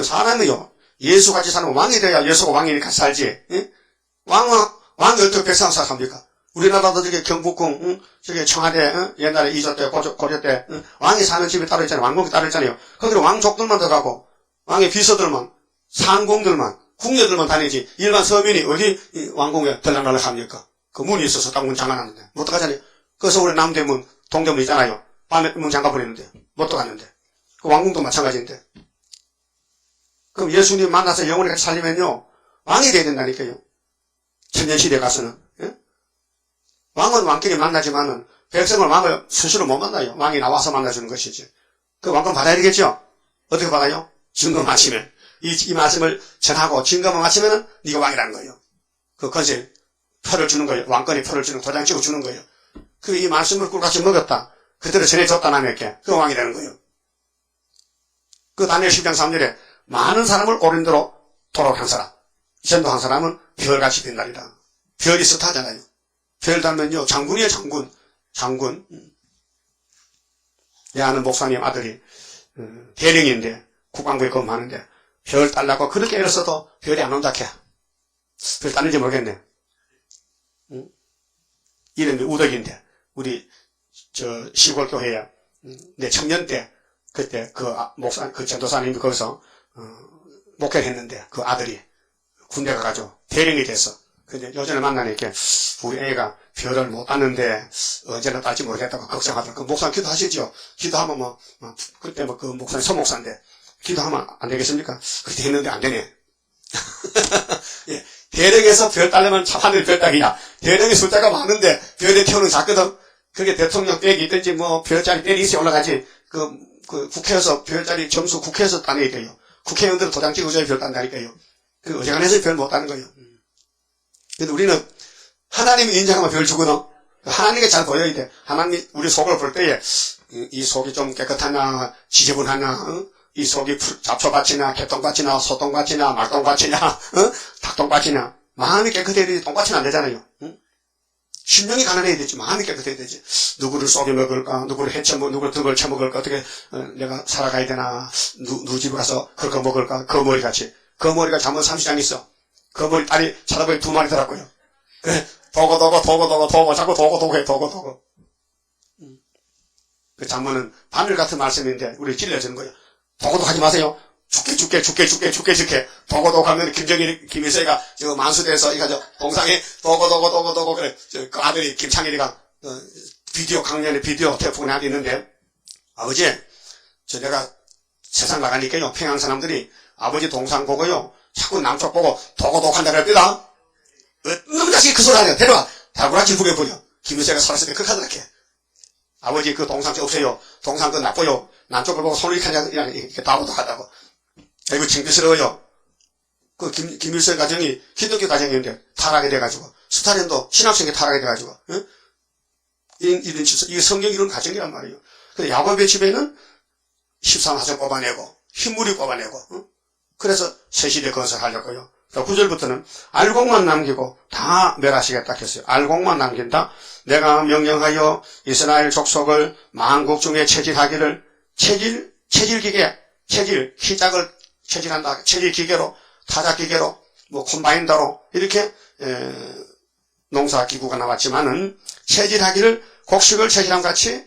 사람이요. 예수같이 사는 왕이 돼야 예수가 왕이니까 살지. 예? 왕이 어떻게 백성 사합니까? 우리나라도 저기 경복궁, 저기 청와대, 옛날에 이조 때, 고려 때, 왕이 사는 집이 따로 있잖아요. 왕궁이 따로 있잖아요. 거기로 왕족들만 들어가고, 왕의 비서들만, 상공들만, 궁녀들만 다니지, 일반 서민이 어디 왕궁에 들락날락 합니까? 그 문이 있어서 딱 문 잠가놨는데, 못 들어가잖아요. 그래서 우리 남대문, 동대문 있잖아요. 밤에 문 잠가버리는데, 못 들어갔는데. 그 왕궁도 마찬가지인데. 그럼 예수님 만나서 영원히 같이 살리면요, 왕이 돼야 된다니까요. 천년시대에 가서는. 예? 왕은 왕끼리 만나지만은 백성을 왕을 스스로 못 만나요. 왕이 나와서 만나주는 것이지. 그 왕권 받아야 되겠죠? 어떻게 받아요? 증거 마치면. 이 말씀을 전하고 증거만 마치면은 네가 왕이라는 거예요. 그 건세 표를 주는 거예요. 왕권의 표를 주는, 도장 찍어 주는 거예요. 그 이 말씀을 꿀같이 먹었다. 그대로 전해줬다 남에게. 그 왕이 되는 거예요. 그 다니엘 10장 3절에 많은 사람을 옳은 대로 도록한 사람, 전도한 사람은 별같이 빛나리라. 별이 스타잖아요. 별 달면요, 장군이에요, 장군. 장군. 내 아는 목사님 아들이 대령인데 국방부에 근무하는데 별 달라고 그렇게 애를 써도 별이 안 온다 해. 별 따는지 모르겠네. 이름이 우덕인데 우리 저 시골 교회에 내 청년 때 그때 그 목사 그 전도사님이 거기서 목회를 했는데 그 아들이 군대 가가지고 대령이 됐어. 근데 요전에 만나니까 우리 애가 별을 못 땄는데 언제나 딸지 모르겠다고 걱정하더라고. 그 목사님 기도하시죠. 기도하면 뭐 그때 뭐 그 목사님 서목사인데 기도하면 안 되겠습니까? 그때 했는데 안 되네. 예, 대령에서 별 따려면 참 하늘 별 따기야. 대령의 숫자가 많은데 별에 태우는 작거든. 그게 대통령 댁이 있든지 뭐 별자리 댁이 있어야 올라가지. 그 국회에서 별자리 점수 국회에서 따내야 돼요. 국회의원들은 도장 찍어줘야 별 딴다니까요. 그 어지간해서 별 못 따는 거예요. 근데 우리는 하나님이 인정하면 별 주거든. 하나님께 잘 보여야 돼. 하나님이 우리 속을 볼 때에 이 속이 좀 깨끗하나 지저분하나 이 속이 잡초밭이나 개똥밭이나 소똥밭이나 말똥밭이나 닭똥밭이나 마음이 깨끗해야 되지 똥밭이는 안 되잖아요. 심령이 가난해야 되지 마음이 깨끗해야 되지. 누구를 쏘게 먹을까 누구를 누구를 등을 쳐먹을까 어떻게 내가 살아가야 되나 누구 집에 가서 그거 먹을까 거머리같이. 거머리가 잠은 30장 있어. 거머리 딸이 쳐다보니 2마리 더라고요. 그래 도고 자꾸 도고 해 도고. 그 잠문은 바늘 같은 말씀인데 우리 찔려주는 거예요. 도고도 하지 마세요. 죽게. 도고 하면 김정일, 김일성이가 저 만수대에서 이거 저 동상에 도고 그래. 그 아들이 김창일이가 비디오 강연의 비디오 테이프가 하나 있는데 아버지 내가 세상 나가니까요 평양 사람들이 아버지 동상 보고요 자꾸 남쪽 보고 도고 한다 그럽니다. 너무 자식이 그 소리 하네요. 데려와. 달고락질 부게 보여. 김일성이가 살았을 때 그렇게 하더라게. 아버지 그 동상 없어요. 동상 그 나빠요. 남쪽을 보고 손을 이렇게 다고도 하다고. 이거 창피스러워요. 그 김일성 가정이 기독교 가정인데 타락이 돼가지고 스탈린도 신학생이 타락이 돼가지고 이 성경 이런 가정이란 말이에요. 근데 야곱의 집에는 13화정 뽑아내고 흰물이 뽑아내고 그래서 새시대 건설하려고요. 9절부터는 알곡만 남기고 다 멸하시겠다 했어요. 알곡만 남긴다. 내가 명령하여 이스라엘 족속을 만국 중에 체질하기를 체질기계 희작을 체질한다. 체질기계로 타작기계로 뭐 콤바인더로 이렇게 농사기구가 나왔지만은 체질하기를 곡식을 체질함 같이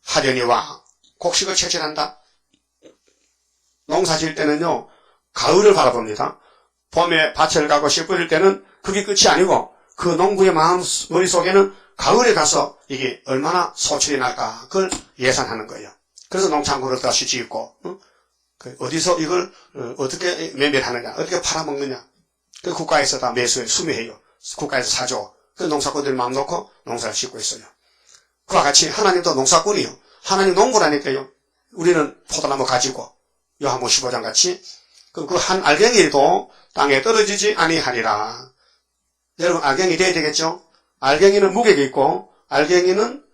하려니와 곡식을 체질한다. 농사 지을 때는요 가을을 바라봅니다. 봄에 밭을 가고 씨 뿌릴 때는 그게 끝이 아니고 그 농부의 머릿속에는 가을에 가서 이게 얼마나 소출이 날까 그걸 예산하는 거예요. 그래서 농창고를 다시 짓고 어디서 이걸 어떻게 매매하느냐 어떻게 팔아먹느냐 그 국가에서 다 매수해 수매해요. 국가에서 사줘. 그 농사꾼들이 마음 놓고 농사를 짓고 있어요. 그와 같이 하나님도 농사꾼이요. 하나님 농부라니까요. 우리는 포도나무 가지고 요한복음 15장 같이 그 한 알갱이도 땅에 떨어지지 아니하리라. 여러분 알갱이 돼야 되겠죠? 알갱이는 무게가 있고 알갱이는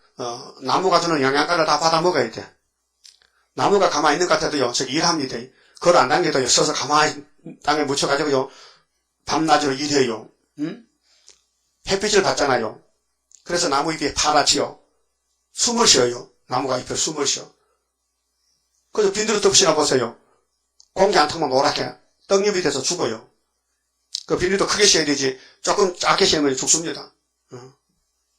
나무가 주는 영양가를 다 받아 먹어야 돼. 나무가 가만히 있는 것 같아도요. 저기 일합니다. 그걸 안 당겨도요. 써서 가만히 땅에 묻혀가지고요. 밤낮으로 일해요. 햇빛을 받잖아요. 그래서 나무 잎이 파랗지요. 숨을 쉬어요. 나무가 잎에 숨을 쉬어. 그래서 빈들을 덮시나 보세요. 공기 안 타면 노랗게 떡잎이 돼서 죽어요. 그 비닐도 크게 씌어야 되지 조금 작게 씌우면 죽습니다.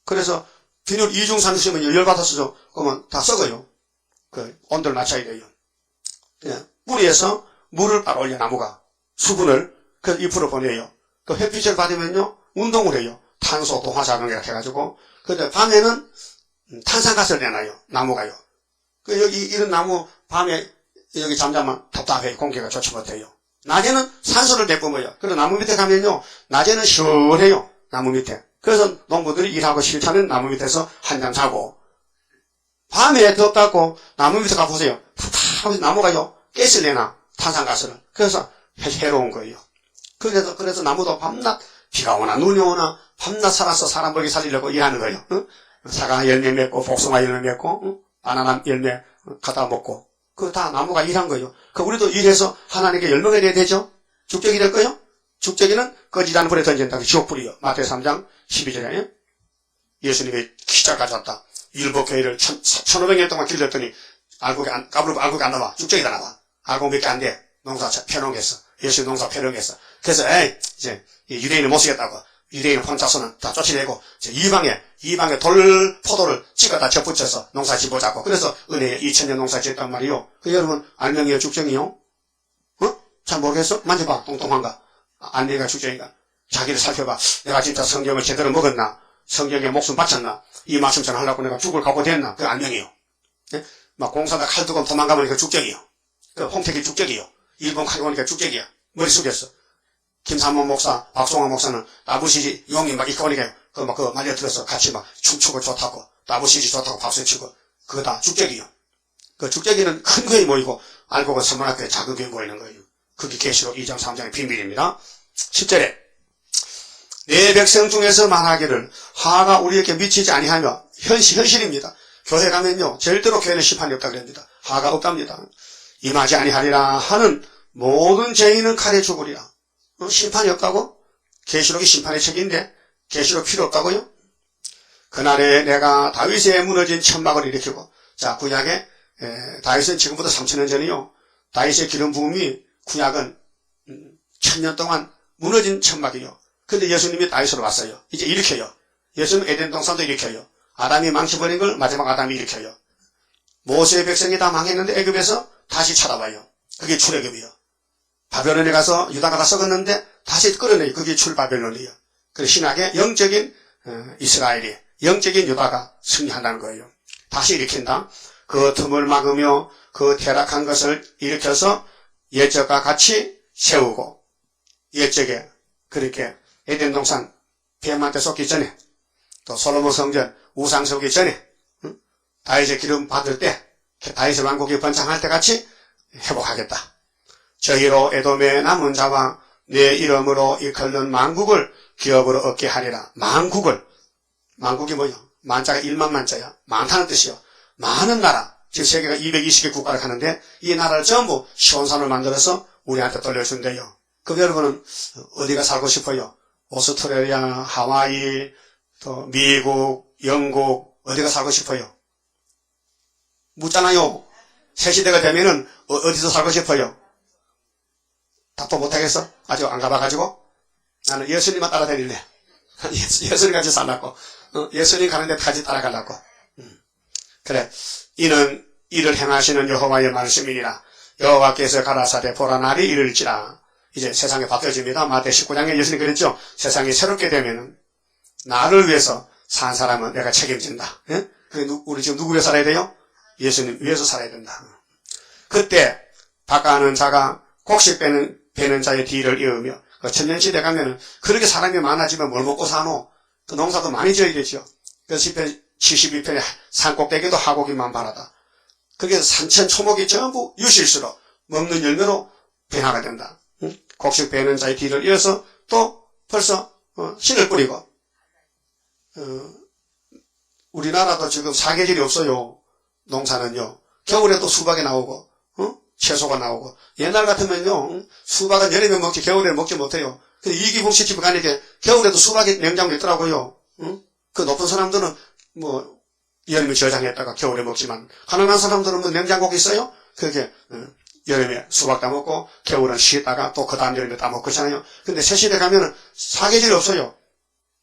그래서 비닐 2중 3중 씌우면 열받아서 그러면 다 썩어요. 그 온도를 맞춰야 돼요. 뿌리에서 물을 빨아올려 나무가 수분을 그래서 잎으로 보내요. 그 햇빛을 받으면요 운동을 해요. 탄소 동화작용이라 해가지고 근데 밤에는 탄산가스를 내놔요. 나무가요. 그 여기 이런 나무 밤에 여기 잠자면 답답해요. 공기가 좋지 못해요. 낮에는 산소를 내뿜어요. 그래서 나무 밑에 가면요 낮에는 시원해요. 나무 밑에. 그래서 농부들이 일하고 싫다면 나무 밑에서 한잠 자고 밤에 덥다고 나무 밑에 가보세요. 푸푸 나무가요, 가스를 내나, 탄산가스를. 그래서 해로운 거예요. 그래서 나무도 밤낮, 비가 오나 눈이 오나, 밤낮 살아서 사람 먹이 살리려고 일하는 거예요. 응? 사과 열매 맺고, 복숭아 열매 맺고, 응? 바나나 열매 갖다 먹고. 그거 다 나무가 일한 거예요. 우리도 일해서 하나님께 열매가 내야 되죠? 죽적이 될 거예요? 죽적이는 꺼지지 불에 던진다. 지옥불이요. 마태오 3장 12절에 예수님이 기자 가져왔다. 율법교회를 1500년 동안 길렀더니 알곡이 안 나와. 죽적이다 나와. 알곡 몇 개 안 돼. 농사 펴놓겠어. 예수 농사 펴놓겠어. 그래서 이제 유대인을 못 쓰겠다고. 유대인 혼자서는 다 쫓아내고 이방에 포도를 찍어다 접붙여서 농사 짓보자고. 그래서 은혜에 2000년 농사 짓단 말이요. 여러분 알명이요 죽정이요? 잘 모르겠어? 만져봐. 똥똥한가? 안내가 죽정인가? 자기를 살펴봐. 내가 진짜 성경을 제대로 먹었나? 성경에 목숨 바쳤나? 이 말씀처럼 하려고 내가 죽을 각오 됐나? 그 안명이요. 네? 막 공사다 칼 두고 도망가면 그 죽정이요. 그 홍택이 죽정이요. 일본 칼 오니까 죽정이야. 머리 숙였어. 김삼원 목사, 박송화 목사는 나부시지 용이 막 이렇게 오니까 그거 말려들어서 같이 막 춤추고 좋다고, 나부시지 좋다고 박수치고, 그거 다 죽정이요. 그 죽정이는 큰 교회 모이고, 알고가 선문학교에 작은 교회 모이는 거예요. 그게 계시록 2장 3장의 비밀입니다. 10절에 내 백성 중에서 말하기를 하가 우리에게 미치지 아니하며 현실입니다. 교회 가면요 절대로 교회는 심판이 없다 그럽니다. 하가 없답니다. 임하지 아니하리라 하는 모든 죄인은 칼에 죽으리라. 심판이 없다고? 계시록이 심판의 책인데 계시록 필요 없다고요? 그날에 내가 다윗의 무너진 천막을 일으키고, 자 구약에 다윗은 지금부터 3000년 전이요. 다윗의 기름 부음이 구약은 1000년 동안 무너진 천막이요. 근데 예수님이 다윗으로 왔어요. 이제 일으켜요. 예수님 에덴 동산도 일으켜요. 아담이 망쳐버린 걸 마지막 아담이 일으켜요. 모세의 백성이 다 망했는데 애굽에서 다시 찾아와요. 그게 출애굽이요. 바벨론에 가서 유다가 다 썩었는데 다시 끌어내요. 그게 출바벨론이에요. 그래서 신학의 영적인 이스라엘이, 영적인 유다가 승리한다는 거예요. 다시 일으킨다. 그 틈을 막으며 그 퇴락한 것을 일으켜서 옛적과 같이 세우고, 옛적에 그렇게 에덴 동산 뱀한테 쏟기 전에, 또 솔로몬 성전 우상 세우기 전에, 다윗의 기름 받을 때, 다윗의 왕국이 번창할 때 같이 회복하겠다. 저희로 에돔의 남은 자와 내 이름으로 이끌는 만국을 기업으로 얻게 하리라. 만국이 뭐요? 만자가 1만 만자야. 많다는 뜻이요. 많은 나라. 지금 세계가 220개 국가를 하는데 이 나라를 전부 시온산을 만들어서 우리한테 돌려준대요. 그럼 여러분은 어디가 살고 싶어요? 오스트레일리아, 하와이, 또 미국, 영국 어디가 살고 싶어요? 묻잖아요. 새 시대가 되면은 어디서 살고 싶어요? 답도 못하겠어? 아직 안 가봐가지고? 나는 예수님만 따라다닐래. 예수님 같이 살라고. 예수님 가는 데까지 따라가려고. 그래. 이는 이를 행하시는 여호와의 말씀이니라. 여호와께서 가라사대 보라 날이 이를지라. 이제 세상이 바뀌어집니다. 마태 19장에 예수님 그랬죠. 세상이 새롭게 되면은 나를 위해서 산 사람은 내가 책임진다. 예? 우리 지금 누구 위해서 살아야 돼요? 예수님 위해서 살아야 된다. 그때 바가는 자가 곡식 베는 자의 뒤를 이으며, 그 천년시대 가면은 그렇게 사람이 많아지면 뭘 먹고 사노? 그 농사도 많이 지어야겠죠. 그래서 시편 72편에 산꼭대기도 하곡이만 바라다. 그게 산천 초목이 전부 유실수로 먹는 열매로 변화가 된다. 곡식 베는 자의 뒤를 이어서 또 벌써 씨를 뿌리고, 우리나라도 지금 사계절이 없어요. 농사는요. 겨울에도 수박이 나오고 채소가 나오고, 옛날 같으면요 수박은 여름에 먹지 겨울에 먹지 못해요. 근데 이기붕 집에 가니까 겨울에도 수박이 냉장고에 있더라고요. 그 높은 사람들은 뭐 여름에 저장했다가 겨울에 먹지만, 가난한 사람들은 뭐 냉장고가 있어요. 그렇게 여름에 수박 따먹고 겨울은 쉬다가 또 그 다음 여름에 따먹고 그렇잖아요. 근데 새시대 가면은 사계절이 없어요.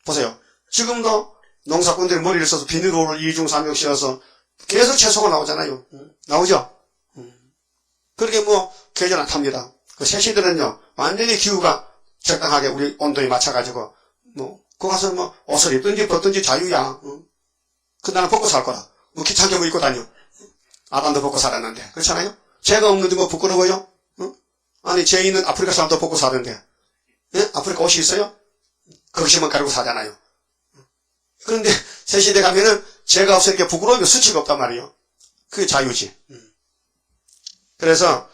보세요. 지금도 농사꾼들이 머리를 써서 비닐로를 2중 3중 씌워서 계속 채소가 나오잖아요. 나오죠? 그렇게 뭐 계절 안 탑니다. 그 새시들은요 완전히 기후가 적당하게 우리 온도에 맞춰가지고 그 가서 옷을 입든지 벗든지 자유야. 그 나는 벗고 살 거라. 귀찮게 입고 다녀. 아담도 벗고 살았는데 그렇잖아요. 죄가 없는데 뭐 부끄러워요? 아니 죄 있는 아프리카 사람도 벗고 사는데, 예? 아프리카 옷이 있어요? 거기서만 가리고 사잖아요. 그런데 새시대 가면은 죄가 없으니까 부끄러우면 수치가 없단 말이에요. 그게 자유지. 그래서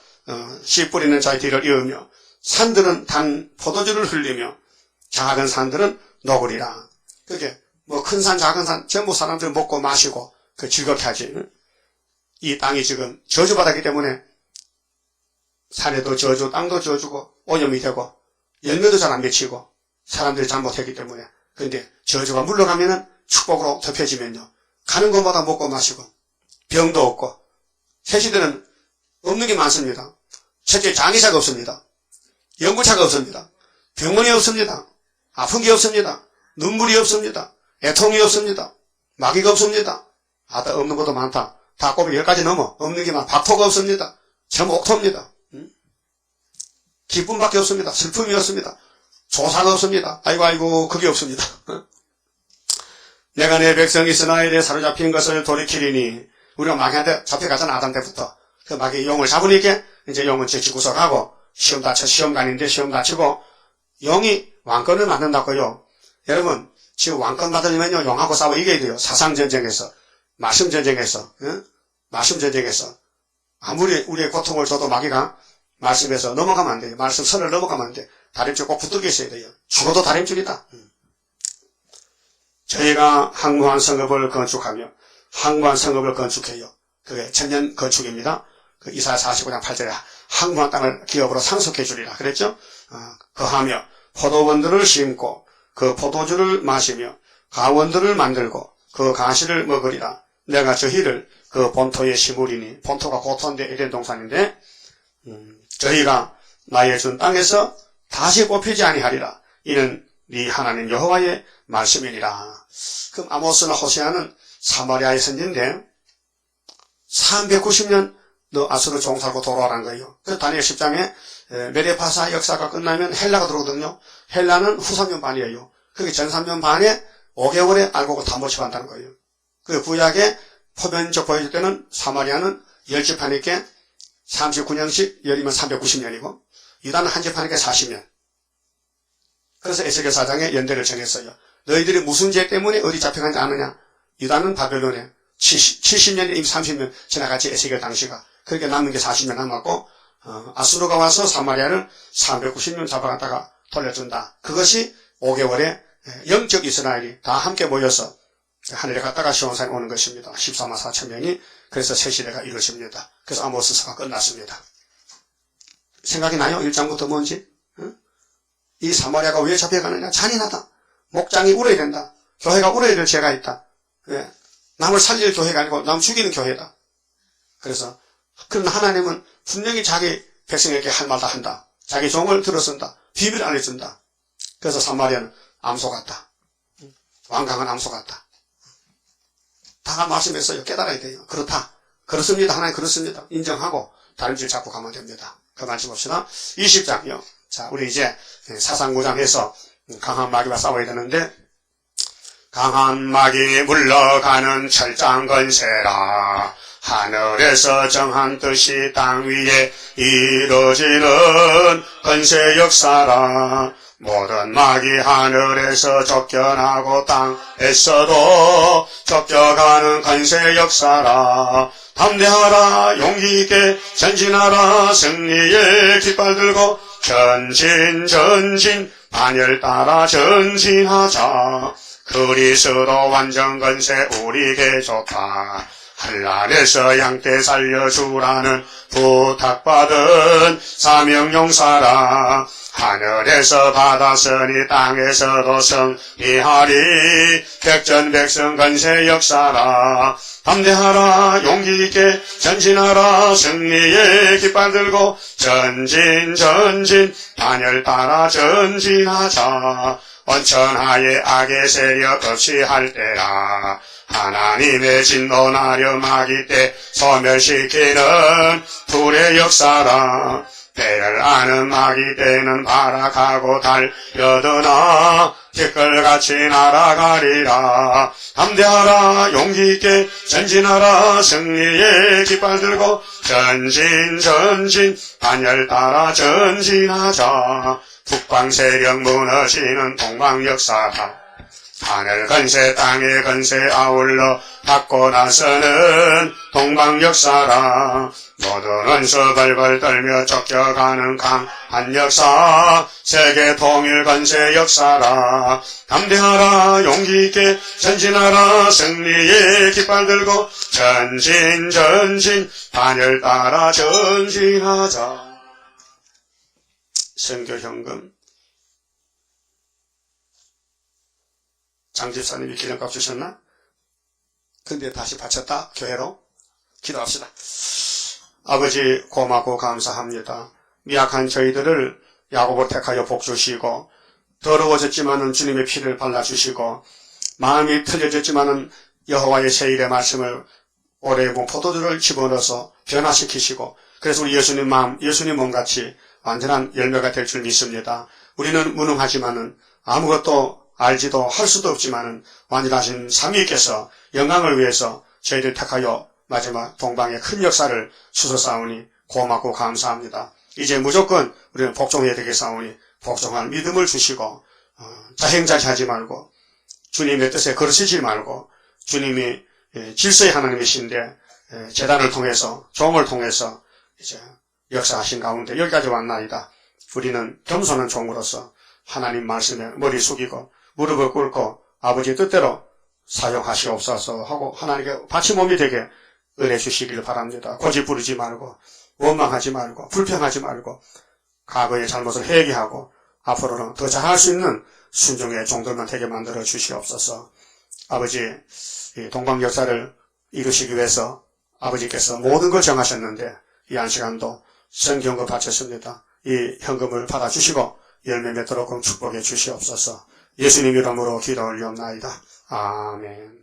씨 뿌리는 자의 뒤를 이으며 산들은 단 포도주를 흘리며 작은 산들은 녹으리라. 그게 뭐 큰 산 작은 산 전부 사람들 먹고 마시고 그 즐겁게 하지. 이 땅이 지금 저주받았기 때문에 산에도 저주, 땅도 저주고 오염이 되고 열매도 잘 안 맺히고 사람들이 잘못했기 때문에. 그런데 저주가 물러가면은 축복으로 덮여지면요, 가는 곳마다 먹고 마시고 병도 없고. 새 시대는 없는 게 많습니다. 첫째, 장의사가 없습니다. 연구차가 없습니다. 병원이 없습니다. 아픈 게 없습니다. 눈물이 없습니다. 애통이 없습니다. 마귀가 없습니다. 없는 것도 많다. 다 꼽으면 10가지 넘어. 없는 게 많아. 박토가 없습니다. 전부 옥토입니다. 기쁨밖에 없습니다. 슬픔이 없습니다. 조사가 없습니다. 아이고 그게 없습니다. 내가 내 백성 이스라엘에 사로잡힌 것을 돌이키리니. 우리가 마귀한테 잡혀가잖아, 아담 때부터. 그 마귀 용을 잡으니까 이제 용은 지구석하고 시험관인데 시험 다치고 용이 왕권을 만든다고요. 여러분, 지금 왕권 받으려면요, 용하고 싸워 이겨야 돼요. 사상전쟁에서, 말씀전쟁에서, 말씀전쟁에서. 아무리 우리의 고통을 줘도 마귀가 말씀에서 넘어가면 안 돼요. 말씀 선을 넘어가면 안 돼. 다림줄 꼭 붙들고 있어야 돼요. 죽어도 다림줄이다. 저희가 항무한 성읍을 건축하며, 항무한 성읍을 건축해요. 그게 천년 건축입니다. 그 이사야 45장 8절에 항무한 땅을 기업으로 상속해 주리라 그랬죠. 거하며 포도원들을 심고 그 포도주를 마시며 가원들을 만들고 그 가시를 먹으리라. 내가 저희를 그 본토에 심으리니. 본토가 고토인데 에덴 동산인데, 저희가 나의 준 땅에서 다시 뽑히지 아니하리라. 이는 네 하나님 여호와의 말씀이니라. 그럼 아모스나 호세아는 사마리아의 선지인데 390년 너 아수르 종살고 돌아오라는 거예요. 그래서 다니엘 10장에 메데파사 역사가 끝나면 헬라가 들어오거든요. 헬라는 후 3년 반이에요. 그게 전 3년 반에 5개월에 알고 다 모집한다는 거예요. 그 구약에 포면적 보여줄 때는 사마리아는 10집하니까 39년씩 열이면 390년이고 유다는 한 집하니까 40년. 그래서 에스겔 4장에 연대를 정했어요. 너희들이 무슨 죄 때문에 어디 잡혀간지 아느냐? 유다는 바벨론에 70년에 이미 30년 지나갔지, 에스겔 당시가. 그렇게 남는 게 40년 남았고, 아수르가 와서 사마리아를 390년 잡아갔다가 돌려준다. 그것이 5개월에 영적 이스라엘이 다 함께 모여서 하늘에 갔다가 시온산에 오는 것입니다. 14만 4천 명이. 그래서 새 시대가 이루어집니다. 그래서 아모스서가 끝났습니다. 생각이 나요? 1장부터 뭔지? 이 사마리아가 왜 잡혀가느냐? 잔인하다. 목장이 울어야 된다. 교회가 울어야 될 죄가 있다. 왜? 남을 살릴 교회가 아니고 남 죽이는 교회다. 그래서 그런 하나님은 분명히 자기 백성에게 할 말 다 한다. 자기 종을 들어선다. 비밀을 알려준다. 그래서 사마리아는 암소 같다. 완강한 암소 같다. 다 말씀했어요. 깨달아야 돼요. 그렇다. 그렇습니다. 하나님 그렇습니다. 인정하고 다림질 잡고 가면 됩니다. 그 말씀 봅시다. 20장이요. 자, 우리 이제 사상구장에서 강한 마귀와 싸워야 되는데, 강한 마귀 물러가는 철장 건세라. 하늘에서 정한 뜻이 땅 위에 이루어지는 건세 역사라. 모든 마귀 하늘에서 쫓겨나고 땅에서도 쫓겨가는 건세 역사라. 담대하라 용기 있게 전진하라 승리의 깃발 들고 전진 반열 따라 전진하자. 그리스도 완전 건세 우리에게 좋다. 한란에서 양떼 살려주라는 부탁받은 사명용사라. 하늘에서 받았으니 땅에서도 승리하리. 백전백승 건세 역사라. 담대하라 용기 있게 전진하라 승리의 깃발 들고 전진 반열 따라 전진하자. 원천하에 악의 세력 없이 할 때라. 하나님의 진노 나려 마귀 때 소멸시키는 불의 역사라. 때를 아는 마귀 때는 발악하고 달려드나 티끌같이 날아가리라. 담대하라 용기 있게 전진하라 승리의 깃발 들고 전진 반열 따라 전진하자. 북방 세력 무너지는 동방 역사다. 하늘 건세 땅의 건세 아울러 받고 나서는 동방 역사라. 모두는 서벌벌 떨며 쫓겨가는 강한 역사. 세계 통일 건세 역사라. 담대하라 용기 있게 전진하라. 승리의 깃발 들고 전진 전진 반열 따라 전진하자. 선교현금 장집사님이 기념값 주셨나? 근데 다시 바쳤다 교회로. 기도합시다. 아버지 고맙고 감사합니다. 미약한 저희들을 야곱을 택하여 복주시고 더러워졌지만은 주님의 피를 발라주시고 마음이 틀려졌지만은 여호와의 세일의 말씀을 오래 본 포도주를 집어넣어서 변화시키시고 그래서 우리 예수님 마음, 예수님 몸같이 완전한 열매가 될 줄 믿습니다. 우리는 무능하지만은 아무것도 알지도 할 수도 없지만은 완전하신 삼위께서 영광을 위해서 저희들 택하여 마지막 동방의 큰 역사를 주소싸우니 고맙고 감사합니다. 이제 무조건 우리는 복종해야 되겠사오니 복종할 믿음을 주시고 자행자시하지 말고 주님의 뜻에 거르시지 말고 주님이 질서의 하나님이신데 제단을 통해서 종을 통해서 이제 역사하신 가운데 여기까지 왔나이다. 우리는 겸손한 종으로서 하나님 말씀에 머리 숙이고 무릎을 꿇고 아버지 뜻대로 사용하시옵소서 하고 하나님께 받침몸이 되게 은혜 주시기를 바랍니다. 고집 부리지 말고 원망하지 말고 불평하지 말고 과거의 잘못을 회개하고 앞으로는 더 잘할 수 있는 순종의 종들만 되게 만들어 주시옵소서. 아버지 이 동방 역사를 이루시기 위해서 아버지께서 모든 걸 정하셨는데 이 한 시간도 성경을 바쳤습니다. 이 현금을 받아주시고 열매 맺도록 축복해 주시옵소서. 예수님 이름으로 기도 올리옵나이다. 아멘.